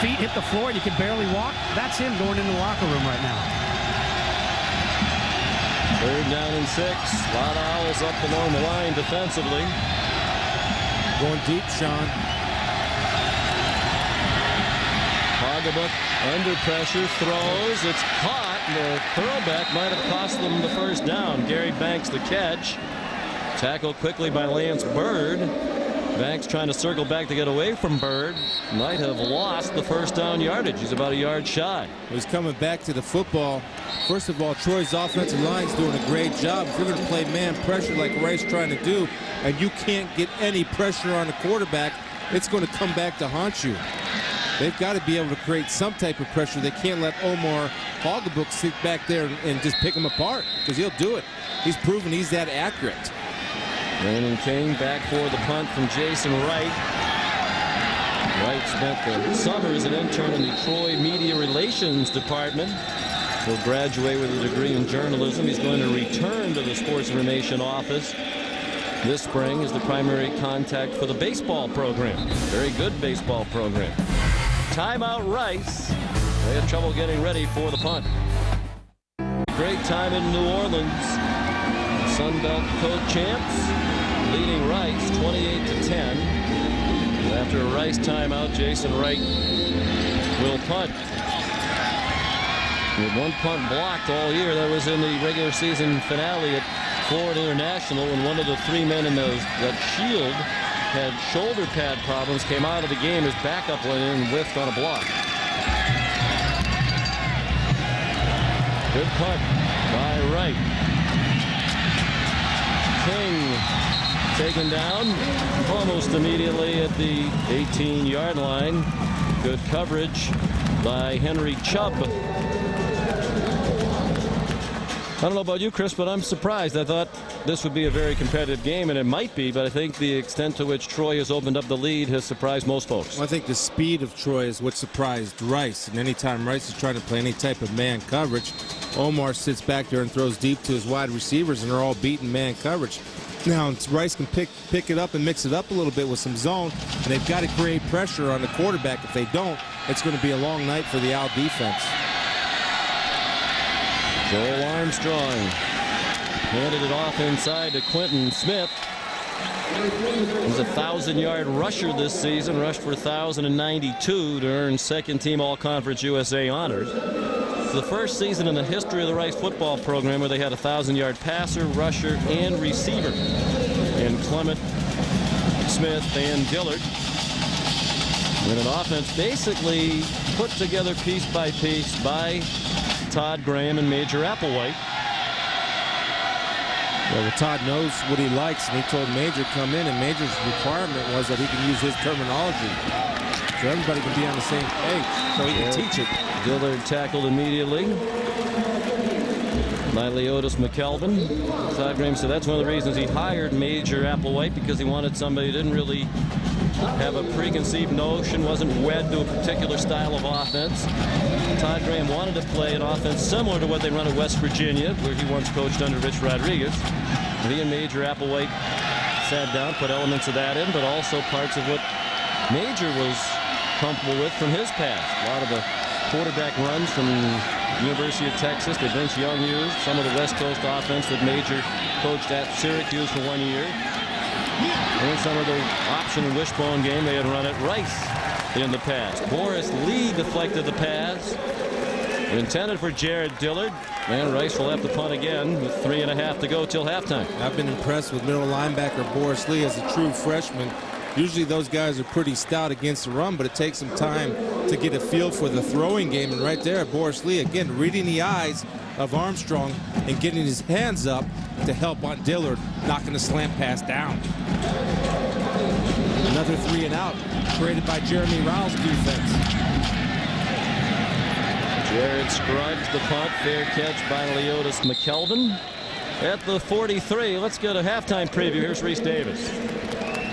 feet hit the floor and he can barely walk. That's him going into the locker room right now. Third down and 6. A lot of Owls up and on the line defensively. Going deep, Sean. Hogebook under pressure, throws. It's caught. The curlback might have cost them the first down. Gary Banks the catch. Tackled quickly by Lance Bird. Banks trying to circle back to get away from Bird. Might have lost the first down yardage. He's about a yard shy. He's coming back to the football. First of all, Troy's offensive line's doing a great job. If you're going to play man pressure like Rice trying to do, and you can't get any pressure on the quarterback, it's going to come back to haunt you. They've got to be able to create some type of pressure. They can't let Omar Hogebook sit back there and just pick him apart, because he'll do it. He's proven he's that accurate. Brandon King back for the punt from Jason Wright. Wright spent the summer as an intern in the Troy Media Relations Department. He'll graduate with a degree in journalism. He's going to return to the Sports Information office this spring as the primary contact for the baseball program. Very good baseball program. Timeout Rice. They had trouble getting ready for the punt. Great time in New Orleans. Sun Belt co-champs leading Rice 28-10. After a Rice timeout, Jason Wright will punt. With one punt blocked all year. That was in the regular season finale at Florida International when one of the 3 men in that shield had shoulder pad problems, came out of the game. His backup went in and whiffed on a block. Good punt by Wright. King taken down almost immediately at the 18-yard line. Good coverage by Henry Chubb. I don't know about you, Chris, but I'm surprised. I thought this would be a very competitive game, and it might be, but I think the extent to which Troy has opened up the lead has surprised most folks. Well, I think the speed of Troy is what surprised Rice. And anytime Rice is trying to play any type of man coverage, Omar sits back there and throws deep to his wide receivers, and they're all beating man coverage. Now, Rice can pick it up and mix it up a little bit with some zone, and they've got to create pressure on the quarterback. If they don't, it's going to be a long night for the Owl defense. Joel Armstrong handed it off inside to Quentin Smith. He's a 1,000-yard rusher this season, rushed for 1,092 to earn second-team All-Conference USA honors. the first season in the history of the Rice football program where they had a 1,000-yard passer, rusher, and receiver in Clement, Smith, and Dillard. And an offense basically put together piece by piece by Todd Graham and Major Applewhite. Well, Todd knows what he likes, and he told Major come in, and Major's requirement was that he can use his terminology. So everybody can be on the same page, so he can teach it. Dillard tackled immediately by Leotis McKelvin. Todd Graham said that's one of the reasons he hired Major Applewhite, because he wanted somebody who didn't really have a preconceived notion, wasn't wed to a particular style of offense. Todd Graham wanted to play an offense similar to what they run at West Virginia, where he once coached under Rich Rodriguez. He and Major Applewhite sat down, put elements of that in, but also parts of what Major was comfortable with from his past. A lot of the quarterback runs from University of Texas that Vince Young used, some of the West Coast offense that Major coached at Syracuse for 1 year, and some of the option and wishbone game they had run at Rice in the past. Boris Lee deflected the pass, intended for Jared Dillard, and Rice will have to punt again with 3.5 to go till halftime. I've been impressed with middle linebacker Boris Lee as a true freshman. Usually those guys are pretty stout against the run, but it takes some time to get a feel for the throwing game. And right there, Boris Lee, again, reading the eyes of Armstrong and getting his hands up to help on Dillard, knocking the slant pass down. Another 3 and out created by Jeremy Rowell's defense. Jared Scruggs the punt, fair catch by Leotis McKelvin. At the 43, let's get a halftime preview. Here's Reese Davis.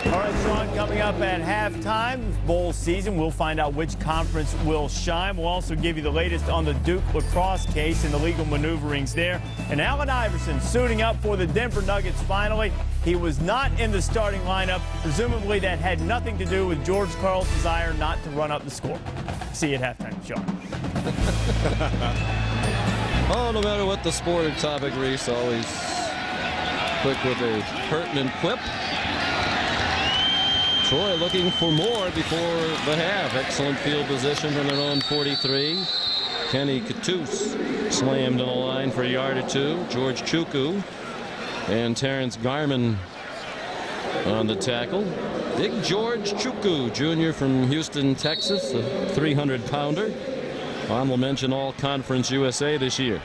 All right, Sean, coming up at halftime, bowl season, we'll find out which conference will shine. We'll also give you the latest on the Duke lacrosse case and the legal maneuverings there. And Allen Iverson suiting up for the Denver Nuggets finally. He was not in the starting lineup. Presumably that had nothing to do with George Karl's desire not to run up the score. See you at halftime, Sean. Oh, no matter what the sport or topic, Reese always quick with a pertinent quip. Troy looking for more before the half. Excellent field position from their own 43. Kenny Cattouse slammed on the line for a yard or two. George Chukwu and Terrence Garman on the tackle. Big George Chukwu, junior from Houston, Texas, a 300-pounder. Honorable mention All-Conference USA this year.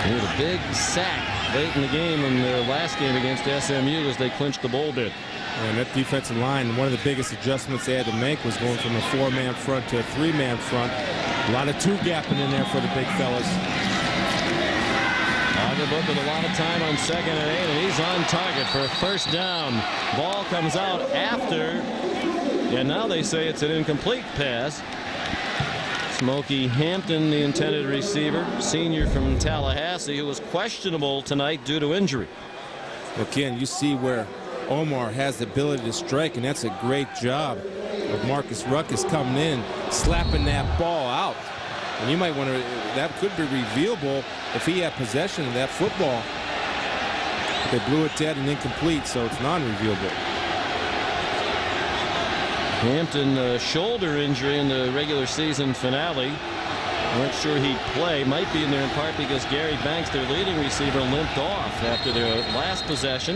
He had a big sack late in the game in the last game against SMU as they clinched the bowl bid. And that defensive line, one of the biggest adjustments they had to make was going from a 4-man front to a 3-man front. A lot of two-gapping in there for the big fellas. Augerbook with a lot of time on 2nd and 8, and he's on target for a first down. Ball comes out after, and now they say it's an incomplete pass. Smokey Hampton, the intended receiver, senior from Tallahassee, who was questionable tonight due to injury. Again, you see where Omar has the ability to strike, and that's a great job of Marcus Ruckus coming in, slapping that ball out. And you might wonder, that could be revealable if he had possession of that football. They blew it dead and incomplete, so it's non-revealable. Hampton, shoulder injury in the regular season finale. Weren't sure he'd play. Might be in there in part because Gary Banks, their leading receiver, limped off after their last possession.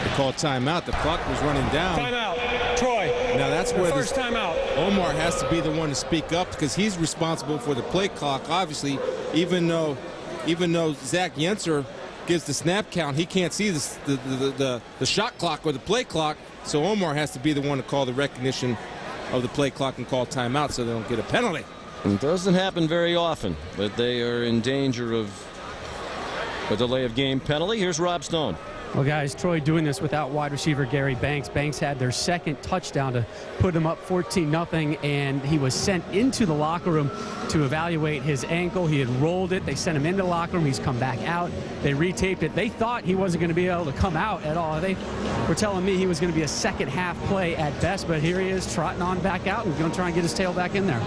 They called timeout. The clock was running down. Timeout. Troy. Now that's where first timeout. Omar has to be the one to speak up because he's responsible for the play clock. Obviously, even though Zach Yenser gives the snap count, he can't see the shot clock or the play clock. So Omar has to be the one to call the recognition of the play clock and call timeout so they don't get a penalty. It doesn't happen very often, but they are in danger of a delay of game penalty. Here's Rob Stone. Well, guys, Troy doing this without wide receiver Gary Banks. Banks had their second touchdown to put him up 14-0, and he was sent into the locker room to evaluate his ankle. He had rolled it. They sent him into the locker room. He's come back out. They retaped it. They thought he wasn't going to be able to come out at all. They were telling me he was going to be a second-half play at best, but here he is trotting on back out and going to try and get his tail back in there.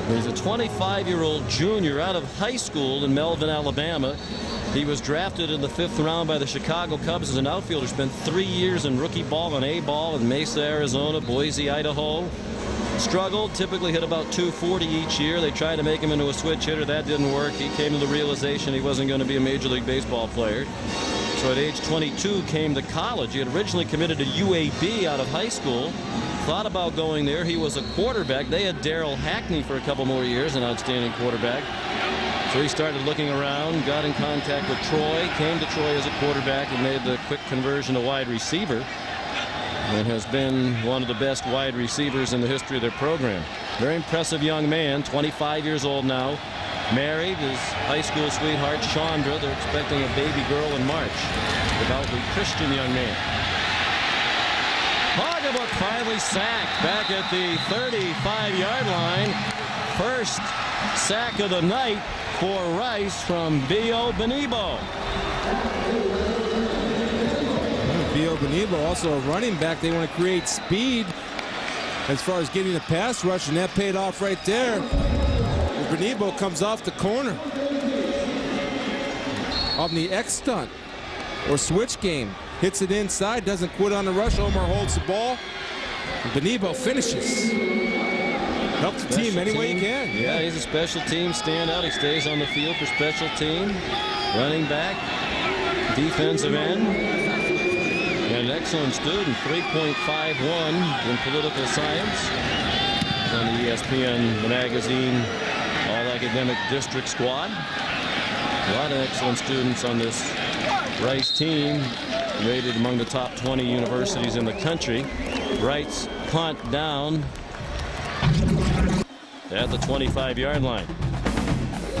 He's a 25-year-old junior out of high school in Melvin, Alabama. He was drafted in the 5th round by the Chicago Cubs as an outfielder. Spent 3 years in rookie ball and A ball in Mesa, Arizona, Boise, Idaho. struggled, typically hit about 240 each year. They tried to make him into a switch hitter. That didn't work. He came to the realization he wasn't going to be a Major League Baseball player. So at age 22 came to college. He had originally committed to UAB out of high school. Thought about going there. He was a quarterback. They had Darrell Hackney for a couple more years, an outstanding quarterback. So he started looking around, got in contact with Troy, came to Troy as a quarterback and made the quick conversion to wide receiver, and has been one of the best wide receivers in the history of their program. Very impressive young man, 25 years old now. Married, his high school sweetheart Chandra. They're expecting a baby girl in March. Devoutly Christian young man. Hoggebuk finally sacked back at the 35-yard line. First sack of the night for Rice from Bio Benibo. Bio Benibo, also a running back. They want to create speed as far as getting the pass rush, and that paid off right there. Benibo comes off the corner on the X stunt or switch game. Hits it inside, doesn't quit on the rush. Omar holds the ball. Benibo finishes. Help the team any way he can. Yeah, he's a special team standout. He stays on the field for special team. Running back, defensive end, and an excellent student, 3.51 in political science. On the ESPN magazine All-Academic District Squad. A lot of excellent students on this Rice team, rated among the top 20 universities in the country. Rice punt down at the 25-yard line.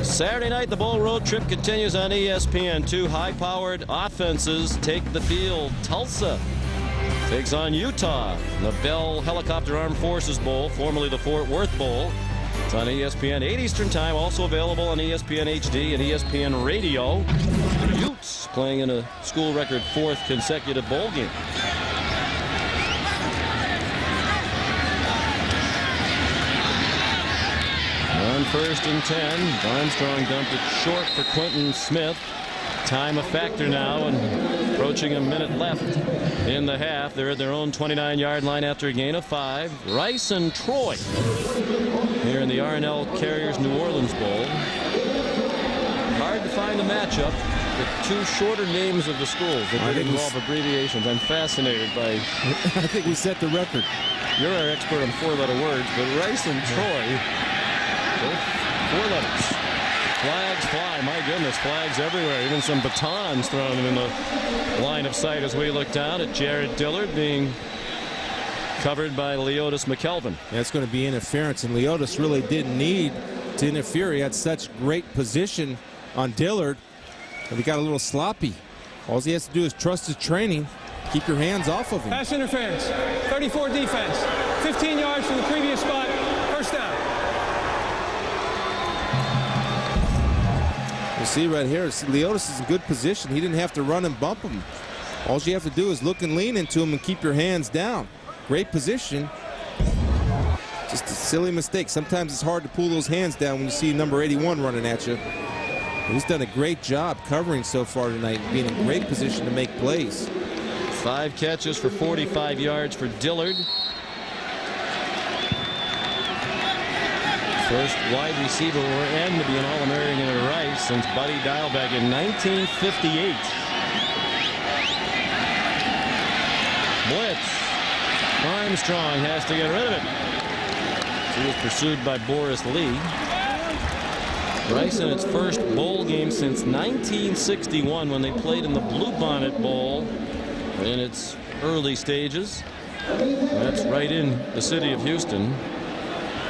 Saturday night, the Bowl road trip continues on ESPN. Two high-powered offenses take the field. Tulsa takes on Utah in the Bell Helicopter Armed Forces Bowl, formerly the Fort Worth Bowl. It's on ESPN 8 Eastern Time, also available on ESPN HD and ESPN Radio. The Utes playing in a school record 4th consecutive bowl game. On 1st and 10, Armstrong dumped it short for Quentin Smith. Time a factor now, and approaching a minute left in the half. They're at their own 29-yard line after a gain of 5. Rice and Troy here in the R&L Carriers New Orleans Bowl. Hard to find a matchup with two shorter names of the schools that don't involve abbreviations. I'm fascinated by... I think we set the record. You're our expert on 4-letter words, but Rice and Troy, both 4 letters. Flags fly. My goodness, flags everywhere. Even some batons thrown in the line of sight as we look down at Jared Dillard being covered by Leotis McKelvin. That's going to be interference, and Leotis really didn't need to interfere. He had such great position on Dillard, but he got a little sloppy. All he has to do is trust his training. Keep your hands off of him. Pass interference. 34 defense. 15 yards from the previous spot. First down. You see right here, Leotis is in good position. He didn't have to run and bump him. All you have to do is look and lean into him and keep your hands down. Great position. Just a silly mistake. Sometimes it's hard to pull those hands down when you see number 81 running at you. He's done a great job covering so far tonight, being in great position to make plays. 5 catches for 45 yards for Dillard. First wide receiver or end to be an All-American at Rice since Buddy Dialback in 1958. Blitz. Armstrong has to get rid of it. He was pursued by Boris Lee. Rice in its first bowl game since 1961 when they played in the Bluebonnet Bowl in its early stages. That's right in the city of Houston.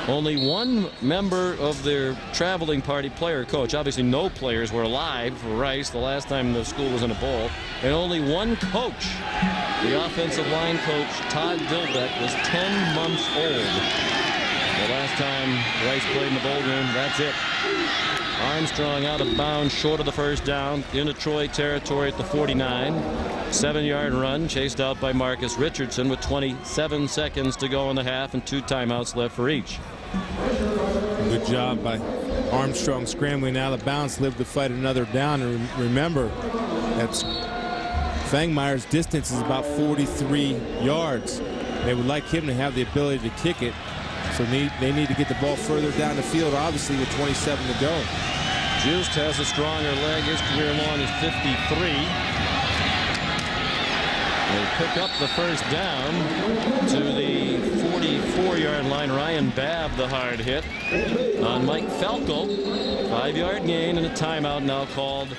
Only one member of their traveling party, player coach. Obviously no players were alive for Rice the last time the school was in a bowl. And only one coach, the offensive line coach, Todd Dilbeck, was 10 months old. The last time Rice played in the bowl game, that's it. Armstrong out of bounds, short of the first down, into Troy territory at the 49. 7-yard run, chased out by Marcus Richardson with 27 seconds to go in the half and 2 timeouts left for each. Good job by Armstrong scrambling out of bounds, lived to fight another down. And remember, that's Fangmeyer's distance is about 43 yards. They would like him to have the ability to kick it So they need to get the ball further down the field, obviously, with 27 to go. Just has a stronger leg. His career long is 53. They pick up the first down to the 44-yard line. Ryan Babb, the hard hit on Mike Falco. 5-yard gain and a timeout now called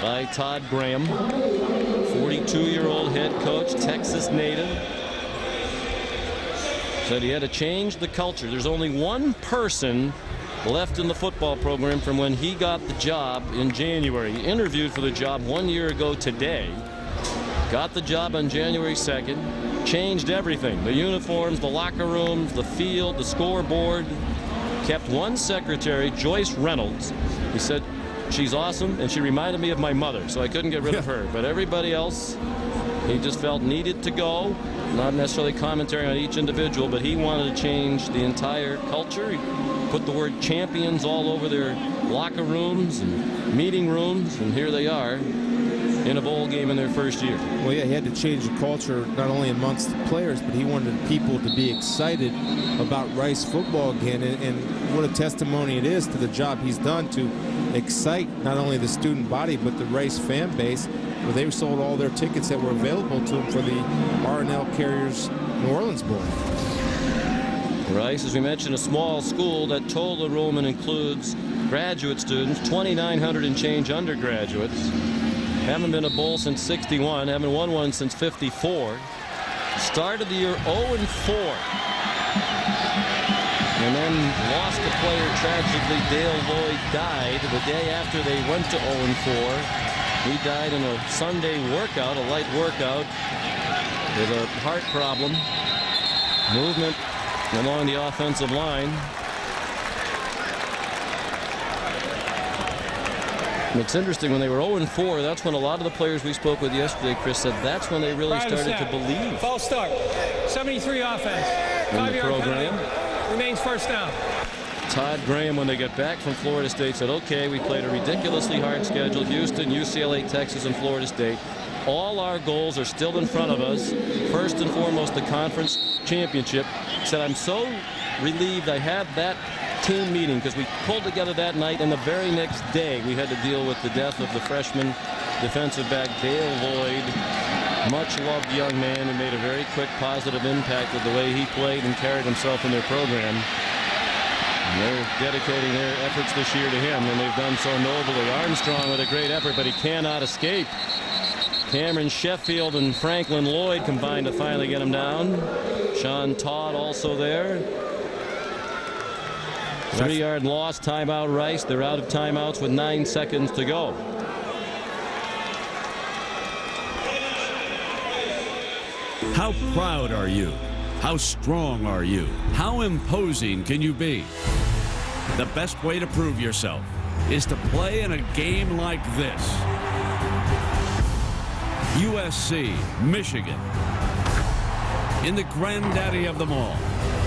by Todd Graham. 42-year-old head coach, Texas native. Said he had to change the culture. There's only one person left in the football program from when he got the job in January. He interviewed for the job 1 year ago today. Got the job on January 2nd. Changed everything. The uniforms, the locker rooms, the field, the scoreboard. Kept one secretary, Joyce Reynolds. He said, she's awesome, and she reminded me of my mother, so I couldn't get rid of her. But everybody else, he just felt needed to go. Not necessarily commentary on each individual, but he wanted to change the entire culture. He put the word champions all over their locker rooms and meeting rooms, and here they are in a bowl game in their first year. Well, yeah, he had to change the culture not only amongst the players, but he wanted people to be excited about Rice football again. And what a testimony it is to the job he's done to excite not only the student body, but the Rice fan base, where they sold all their tickets that were available to them for the R+L Carriers New Orleans Bowl. Rice, as we mentioned, a small school that total enrollment includes graduate students, 2,900 and change undergraduates. Haven't been a bowl since 61, haven't won one since 54. Started the year 0-4. And then lost a player tragically. Dale Lloyd died the day after they went to 0-4. He died in a Sunday workout, a light workout, with a heart problem. Movement along the offensive line. It's interesting, when they were 0-4, that's when a lot of the players we spoke with yesterday, Chris, said that's when they really started to believe. False start. 73 offense. In the program. Remains first down. Todd Graham, when they got back from Florida State, said, okay, we played a ridiculously hard schedule. Houston, UCLA, Texas, and Florida State. All our goals are still in front of us. First and foremost, the conference championship. He said, I'm so relieved I had that team meeting, because we pulled together that night, and the very next day we had to deal with the death of the freshman defensive back Dale Lloyd. Much loved young man who made a very quick positive impact with the way he played and carried himself in their program. And they're dedicating their efforts this year to him, and they've done so nobly. Armstrong with a great effort, but he cannot escape. Cameron Sheffield and Franklin Lloyd combined to finally get him down. Sean Todd also there. 3-yard loss, timeout Rice. They're out of timeouts with 9 seconds to go. How proud are you? How strong are you? How imposing can you be? The best way to prove yourself is to play in a game like this. USC, Michigan. In the granddaddy of them all,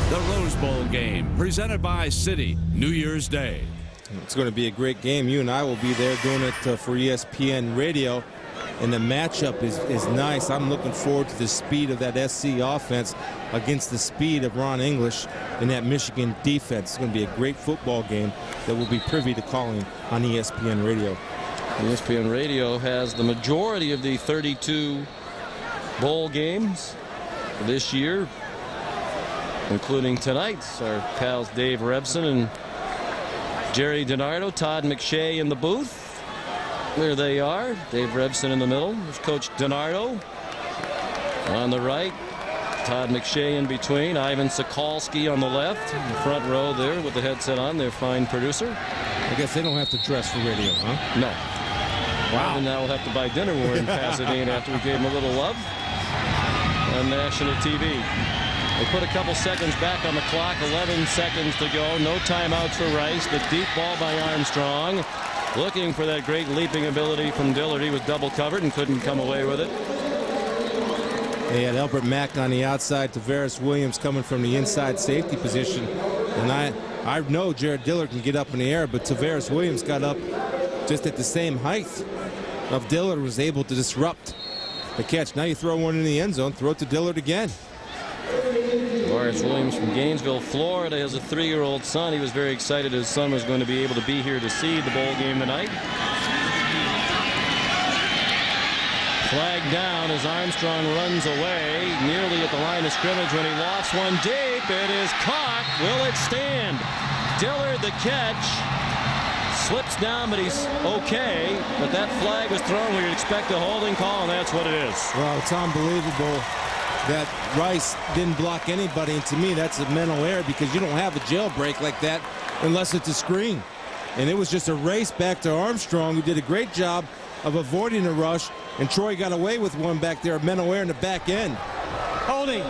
the Rose Bowl game, presented by Citi, New Year's Day. It's going to be a great game. You and I will be there doing it for ESPN Radio. And the matchup is nice. I'm looking forward to the speed of that SC offense against the speed of Ron English in that Michigan defense. It's going to be a great football game that we'll be privy to calling on ESPN Radio. ESPN Radio has the majority of the 32 bowl games this year, including tonight's. Our pals Dave Rebson and Jerry DiNardo, Todd McShay in the booth. There they are. Dave Rebson in the middle. There's Coach DiNardo on the right. Todd McShay in between. Ivan Sokolsky on the left. In the front row there with the headset on. Their fine producer. I guess they don't have to dress for radio, huh? No. Wow. And now we'll have to buy dinner when we're in Pasadena after we gave them a little love on national TV. They put a couple seconds back on the clock. 11 seconds to go. No timeouts for Rice. The deep ball by Armstrong. Looking for that great leaping ability from Dillard. He was double covered and couldn't come away with it. They had Albert Mack on the outside. Tavares Williams coming from the inside safety position. And I know Jared Dillard can get up in the air, but Tavares Williams got up just at the same height of Dillard, was able to disrupt the catch. Now you throw one in the end zone, throw it to Dillard again. Forrest Williams from Gainesville, Florida, has a 3-year-old son. He was very excited his son was going to be able to be here to see the bowl game tonight. Flag down as Armstrong runs away nearly at the line of scrimmage when he lofts one deep. It is caught. Will it stand? Dillard the catch. Slips down, but he's okay. But that flag was thrown where you'd expect a holding call, and that's what it is. Well, it's unbelievable that Rice didn't block anybody, and to me that's a mental error because you don't have a jailbreak like that unless it's a screen. And it was just a race back to Armstrong, who did a great job of avoiding the rush, and Troy got away with one back there, a mental error in the back end. Holding,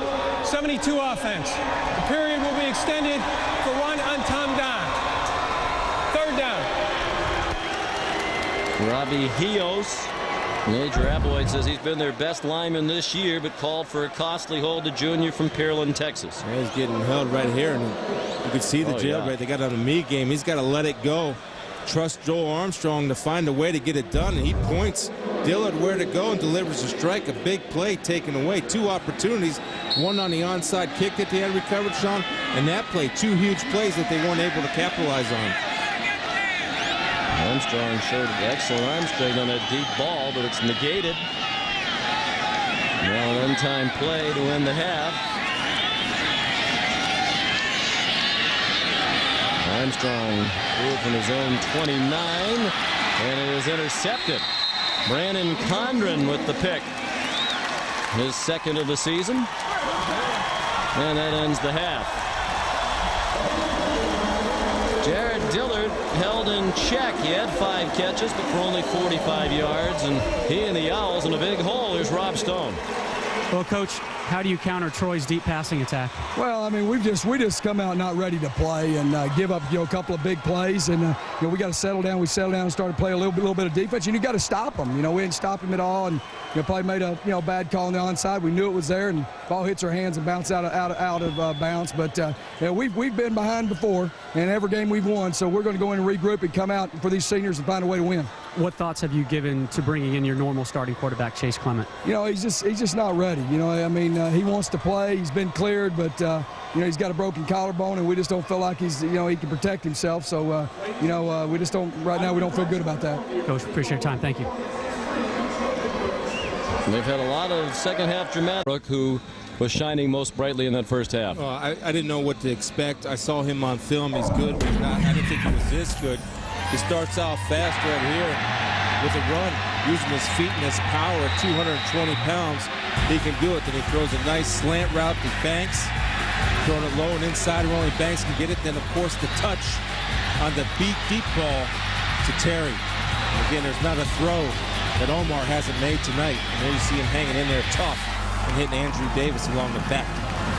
72 offense. The period will be extended for one on Tom Don. 3rd down. Robbie Hios. Major Applewhite says he's been their best lineman this year, but called for a costly hold to junior from Pearland, Texas. Yeah, he's getting held right here, and you can see the jailbreak. They got on a me game. He's got to let it go. Trust Joel Armstrong to find a way to get it done, and he points Dillard where to go and delivers a strike. A big play taken away. 2 opportunities, one on the onside kick that they had recovered, Sean, and that play, 2 huge plays that they weren't able to capitalize on. Armstrong showed excellent arm strength on that deep ball, but it's negated. Now an on-time play to end the half. Armstrong threw from his own 29, and it is intercepted. Brandon Condren with the pick. His 2nd of the season. And that ends the half. Jared Dillard held in check. He had 5 catches, but for only 45 yards, and he and the Owls in a big hole. Here's Rob Stone. Well, Coach, how do you counter Troy's deep passing attack? Well, I mean, we just come out not ready to play and give up, a couple of big plays, and we got to settle down. We settled down and started to play a little bit of defense, and you got to stop them. We didn't stop him at all, and probably made a bad call on the onside. We knew it was there, and ball hits our hands and bounces out of bounds. But we've been behind before, and every game we've won, so we're going to go in and regroup and come out for these seniors and find a way to win. What thoughts have you given to bringing in your normal starting quarterback, Chase Clement? He's just not ready. He wants to play. He's been cleared, but he's got a broken collarbone, and we just don't feel like he can protect himself. So we just don't right now. We don't feel good about that. Coach, appreciate your time. Thank you. They've had a lot of second-half dramatic. Who was shining most brightly in that first half? I didn't know what to expect. I saw him on film. He's good, but I didn't think he was this good. He starts out fast right here with a run, using his feet and his power at 220 pounds. He can do it. Then he throws a nice slant route to Banks, throwing it low and inside where only Banks can get it. Then, of course, the touch on the deep ball to Terry. Again, there's not a throw that Omar hasn't made tonight. And there you see him hanging in there tough and hitting Andrew Davis along the back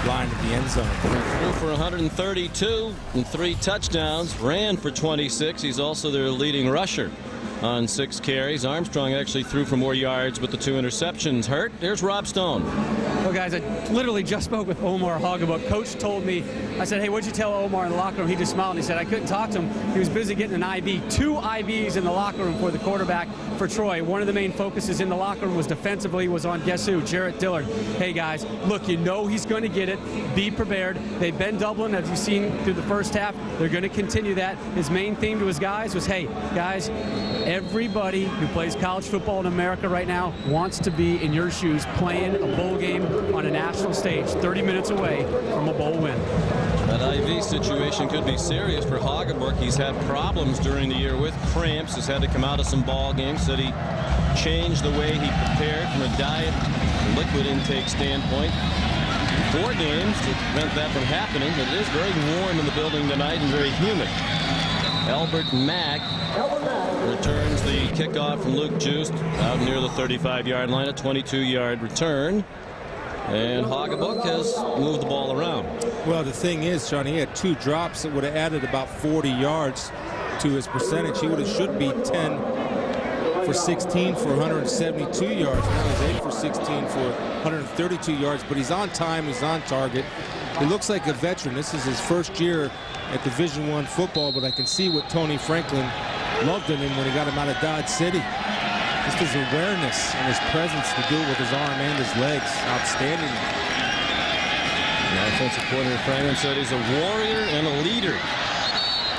line of the end zone. Threw for 132 and 3 touchdowns, ran for 26. He's also their leading rusher on 6 carries. Armstrong actually threw for more yards with the 2 interceptions. Hurt. There's Rob Stone. Well, guys, I literally just spoke with Omar Hoggabook. Coach told me, I said, hey, what'd you tell Omar in the locker room? He just smiled and he said, I couldn't talk to him. He was busy getting an IV. 2 IVs in the locker room for the quarterback for Troy. One of the main focuses in the locker room was defensively was on guess who? Jarrett Dillard. Hey, guys, look, he's going to get it. Be prepared. They've been doubling, as you've seen through the first half. They're going to continue that. His main theme to his guys was, hey, guys, everybody who plays college football in America right now wants to be in your shoes playing a bowl game on a national stage 30 minutes away from a bowl win. That IV situation could be serious for Hoggabook. He's had problems during the year with cramps. Has had to come out of some ball games. Said he changed the way he prepared from a diet and liquid intake standpoint. 4 games to prevent that from happening, but it is very warm in the building tonight and very humid. Albert Mack returns the kickoff from Luke Juist out near the 35-yard line, a 22-yard return. And Hoggabook has moved the ball around. Well, the thing is, Sean, he had 2 drops that would have added about 40 yards to his percentage. He should be 10 for 16 for 172 yards. Now he's 8 for 16 for 132 yards, but he's on time, he's on target. He looks like a veteran. This is his first year at Division I football, but I can see what Tony Franklin loved in him when he got him out of Dodge City. Just his awareness and his presence to do it with his arm and his legs. Outstanding. Offensive coordinator Franklin said he's a warrior and a leader.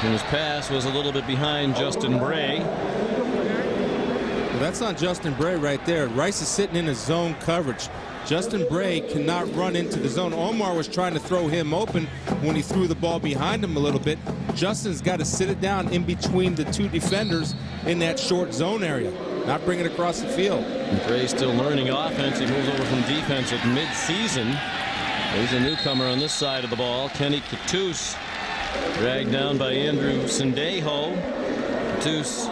And his pass was a little bit behind Justin Bray. Well, that's on Justin Bray right there. Rice is sitting in a zone coverage. Justin Bray cannot run into the zone. Omar was trying to throw him open when he threw the ball behind him a little bit. Justin's got to sit it down in between the two defenders in that short zone area, not bring it across the field. Bray still learning offense. He moves over from defense at mid-season. He's a newcomer on this side of the ball. Kenny Cattouse dragged down by Andrew Sendejo. Cattouse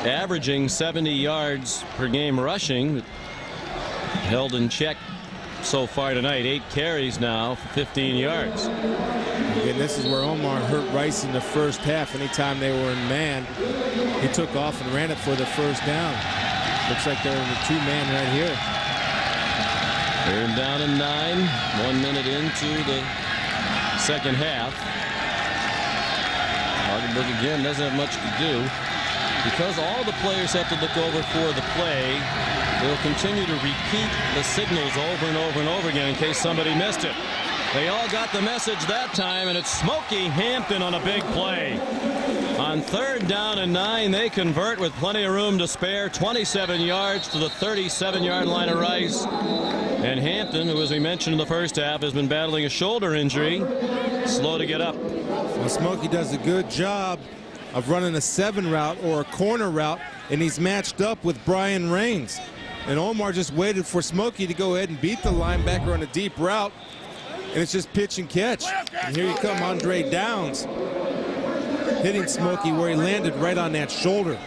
averaging 70 yards per game rushing. Held in check so far tonight. 8 carries now for 15 yards. Again, this is where Omar hurt Rice in the first half. Anytime they were in man, he took off and ran it for the first down. Looks like they're in the 2-man right here. They're down in 9. 1 minute into the second half. Augenberg again doesn't have much to do. Because all the players have to look over for the play, they'll continue to repeat the signals over and over and over again in case somebody missed it. They all got the message that time, and it's Smokey Hampton on a big play. On 3rd down and 9, they convert with plenty of room to spare. 27 yards to the 37-yard line of Rice. And Hampton, who, as we mentioned in the first half, has been battling a shoulder injury, slow to get up. Well, Smokey does a good job of running a 7 route or a corner route, and he's matched up with Brian Raines. And Omar just waited for Smokey to go ahead and beat the linebacker on a deep route, and it's just pitch and catch. And here you come, Andre Downs hitting Smokey where he landed right on that shoulder.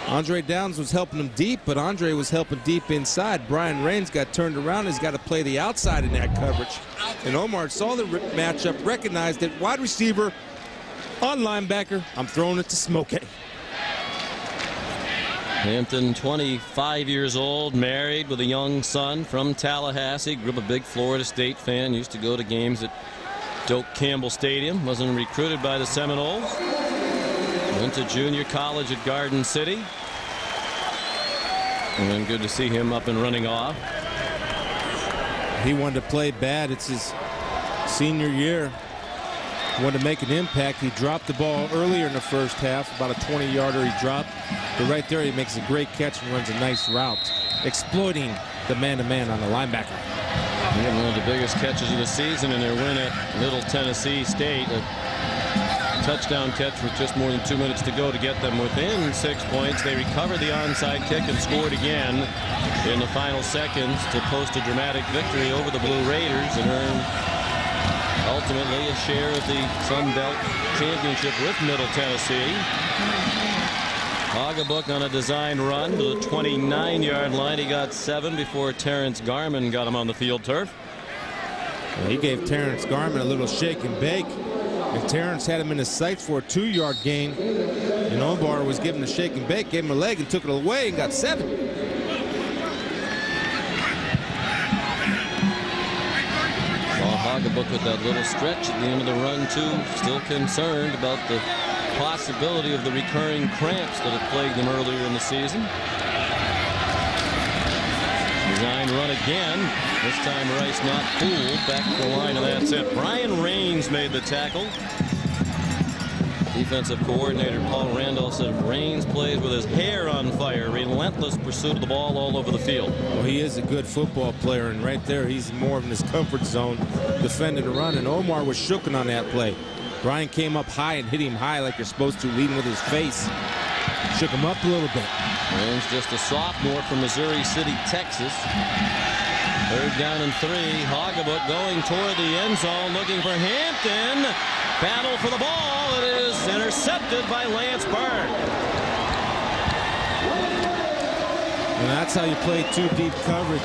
Andre Downs was helping him deep, but Andre was helping deep inside. Brian Raines got turned around. He's got to play the outside in that coverage. And Omar saw the matchup, recognized it. Wide receiver on linebacker. I'm throwing it to Smokey. Hampton, 25 years old, married with a young son from Tallahassee. Grew up a big Florida State fan. Used to go to games at Doak Campbell Stadium. Wasn't recruited by the Seminoles. Went to junior college at Garden City. And then good to see him up and running off. He wanted to play bad. It's his senior year. He wanted to make an impact. He dropped the ball earlier in the first half. About a 20-yarder he dropped. But right there he makes a great catch and runs a nice route, exploiting the man-to-man on the linebacker. Yeah, one of the biggest catches of the season in their win at Middle Tennessee State. A touchdown catch with just more than 2 minutes to go to get them within 6 points. They recovered the onside kick and scored again in the final seconds to post a dramatic victory over the Blue Raiders and earn ultimately a share of the Sun Belt Championship with Middle Tennessee. Augenberg on a design run to the 29-yard line. He got 7 before Terrence Garman got him on the field turf. Well, he gave Terrence Garman a little shake and bake. And Terrence had him in his sights for a 2-yard gain. And Omar was giving a shake and bake, gave him a leg and took it away and got 7. Augenberg with that little stretch at the end of the run too. Still concerned about the possibility of the recurring cramps that have plagued him earlier in the season. Design run again. This time Rice not fooled. Back to the line, and that's it. Brian Raines made the tackle. Defensive coordinator Paul Randolph said Raines plays with his hair on fire. Relentless pursuit of the ball all over the field. Well, he is a good football player, and right there he's more in his comfort zone defending the run, and Omar was shooken on that play. Brian came up high and hit him high like you're supposed to, leading with his face. Shook him up a little bit. Raines just a sophomore from Missouri City, Texas. 3rd down and 3. Augenberg going toward the end zone, looking for Hampton. Battle for the ball. It is intercepted by Lance Bird. And that's how you play 2 deep coverage.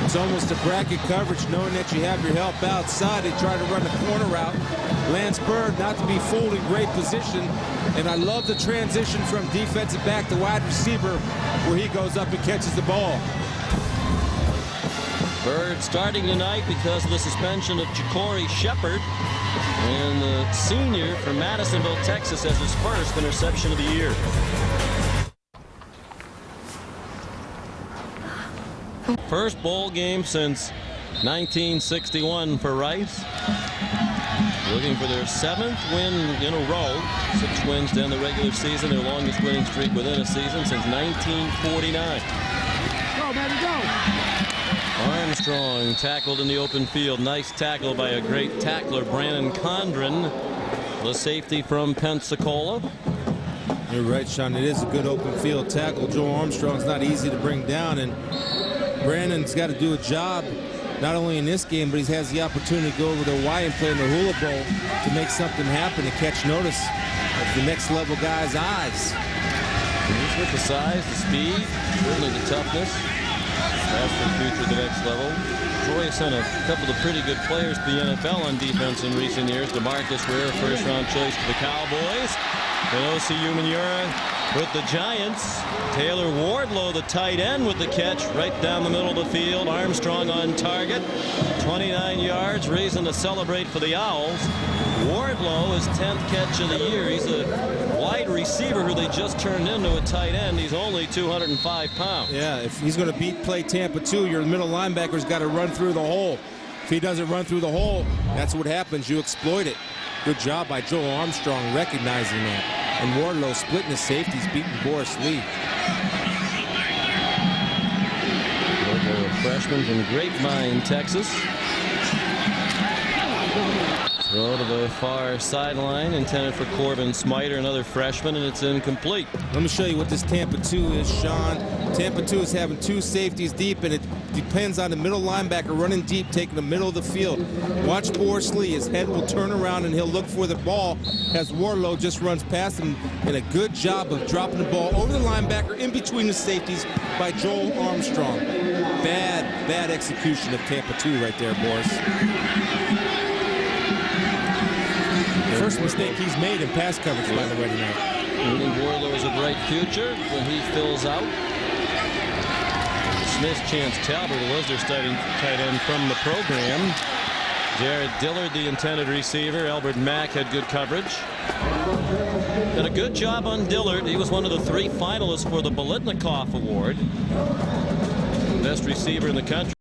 It's almost a bracket coverage, knowing that you have your help outside. They try to run the corner route. Lance Bird, not to be fooled, in great position. And I love the transition from defensive back to wide receiver, where he goes up and catches the ball. Bird starting tonight because of the suspension of Ja'Cory Shepard. And the senior from Madisonville, Texas, has his first interception of the year. First bowl game since 1961 for Rice. Looking for their 7th win in a row. 6 wins to end the regular season. Their longest winning streak within a season since 1949. Go, baby, go. Armstrong tackled in the open field. Nice tackle by a great tackler, Brandon Condren, the safety from Pensacola. You're right, Sean. It is a good open field tackle. Joe Armstrong's not easy to bring down, and Brandon's got to do a job not only in this game, but he has the opportunity to go over to Hawaii and play in the Hula Bowl to make something happen and catch notice of the next level guy's eyes. He's with the size, the speed, certainly the toughness. That's the future of the next level. Troy has sent a couple of pretty good players to the NFL on defense in recent years. DeMarcus Ware, first-round choice to the Cowboys. And O.C. Umenyiora with the Giants. Taylor Wardlow, the tight end, with the catch right down the middle of the field. Armstrong on target. 29 yards, reason to celebrate for the Owls. Wardlow, his 10th catch of the year. He's a wide receiver who they just turned into a tight end. He's only 205 pounds. Yeah, if he's going to play Tampa 2, your middle linebacker's got to run through the hole. If he doesn't run through the hole, that's what happens. You exploit it. Good job by Joe Armstrong recognizing that. And Wardlow splitting the safeties, beating Boris Lee. Wardlow, a freshman from Grapevine, Texas. Throw to the far sideline, intended for Corbin Smiter, another freshman, and it's incomplete. Let me show you what this Tampa 2 is, Sean. Tampa 2 is having 2 safeties deep, and it depends on the middle linebacker running deep, taking the middle of the field. Watch Boris Lee. His head will turn around, and he'll look for the ball as Wardlow just runs past him. And a good job of dropping the ball over the linebacker in between the safeties by Joel Armstrong. Bad execution of Tampa 2 right there, Boris. First mistake he's made in pass coverage, by the way, tonight. Wardlow has a bright future when he fills out. Smith's Chance Talbot was their starting tight end from the program. Jared Dillard, the intended receiver. Albert Mack had good coverage. Did a good job on Dillard. He was one of the 3 finalists for the Biletnikoff Award. Best receiver in the country.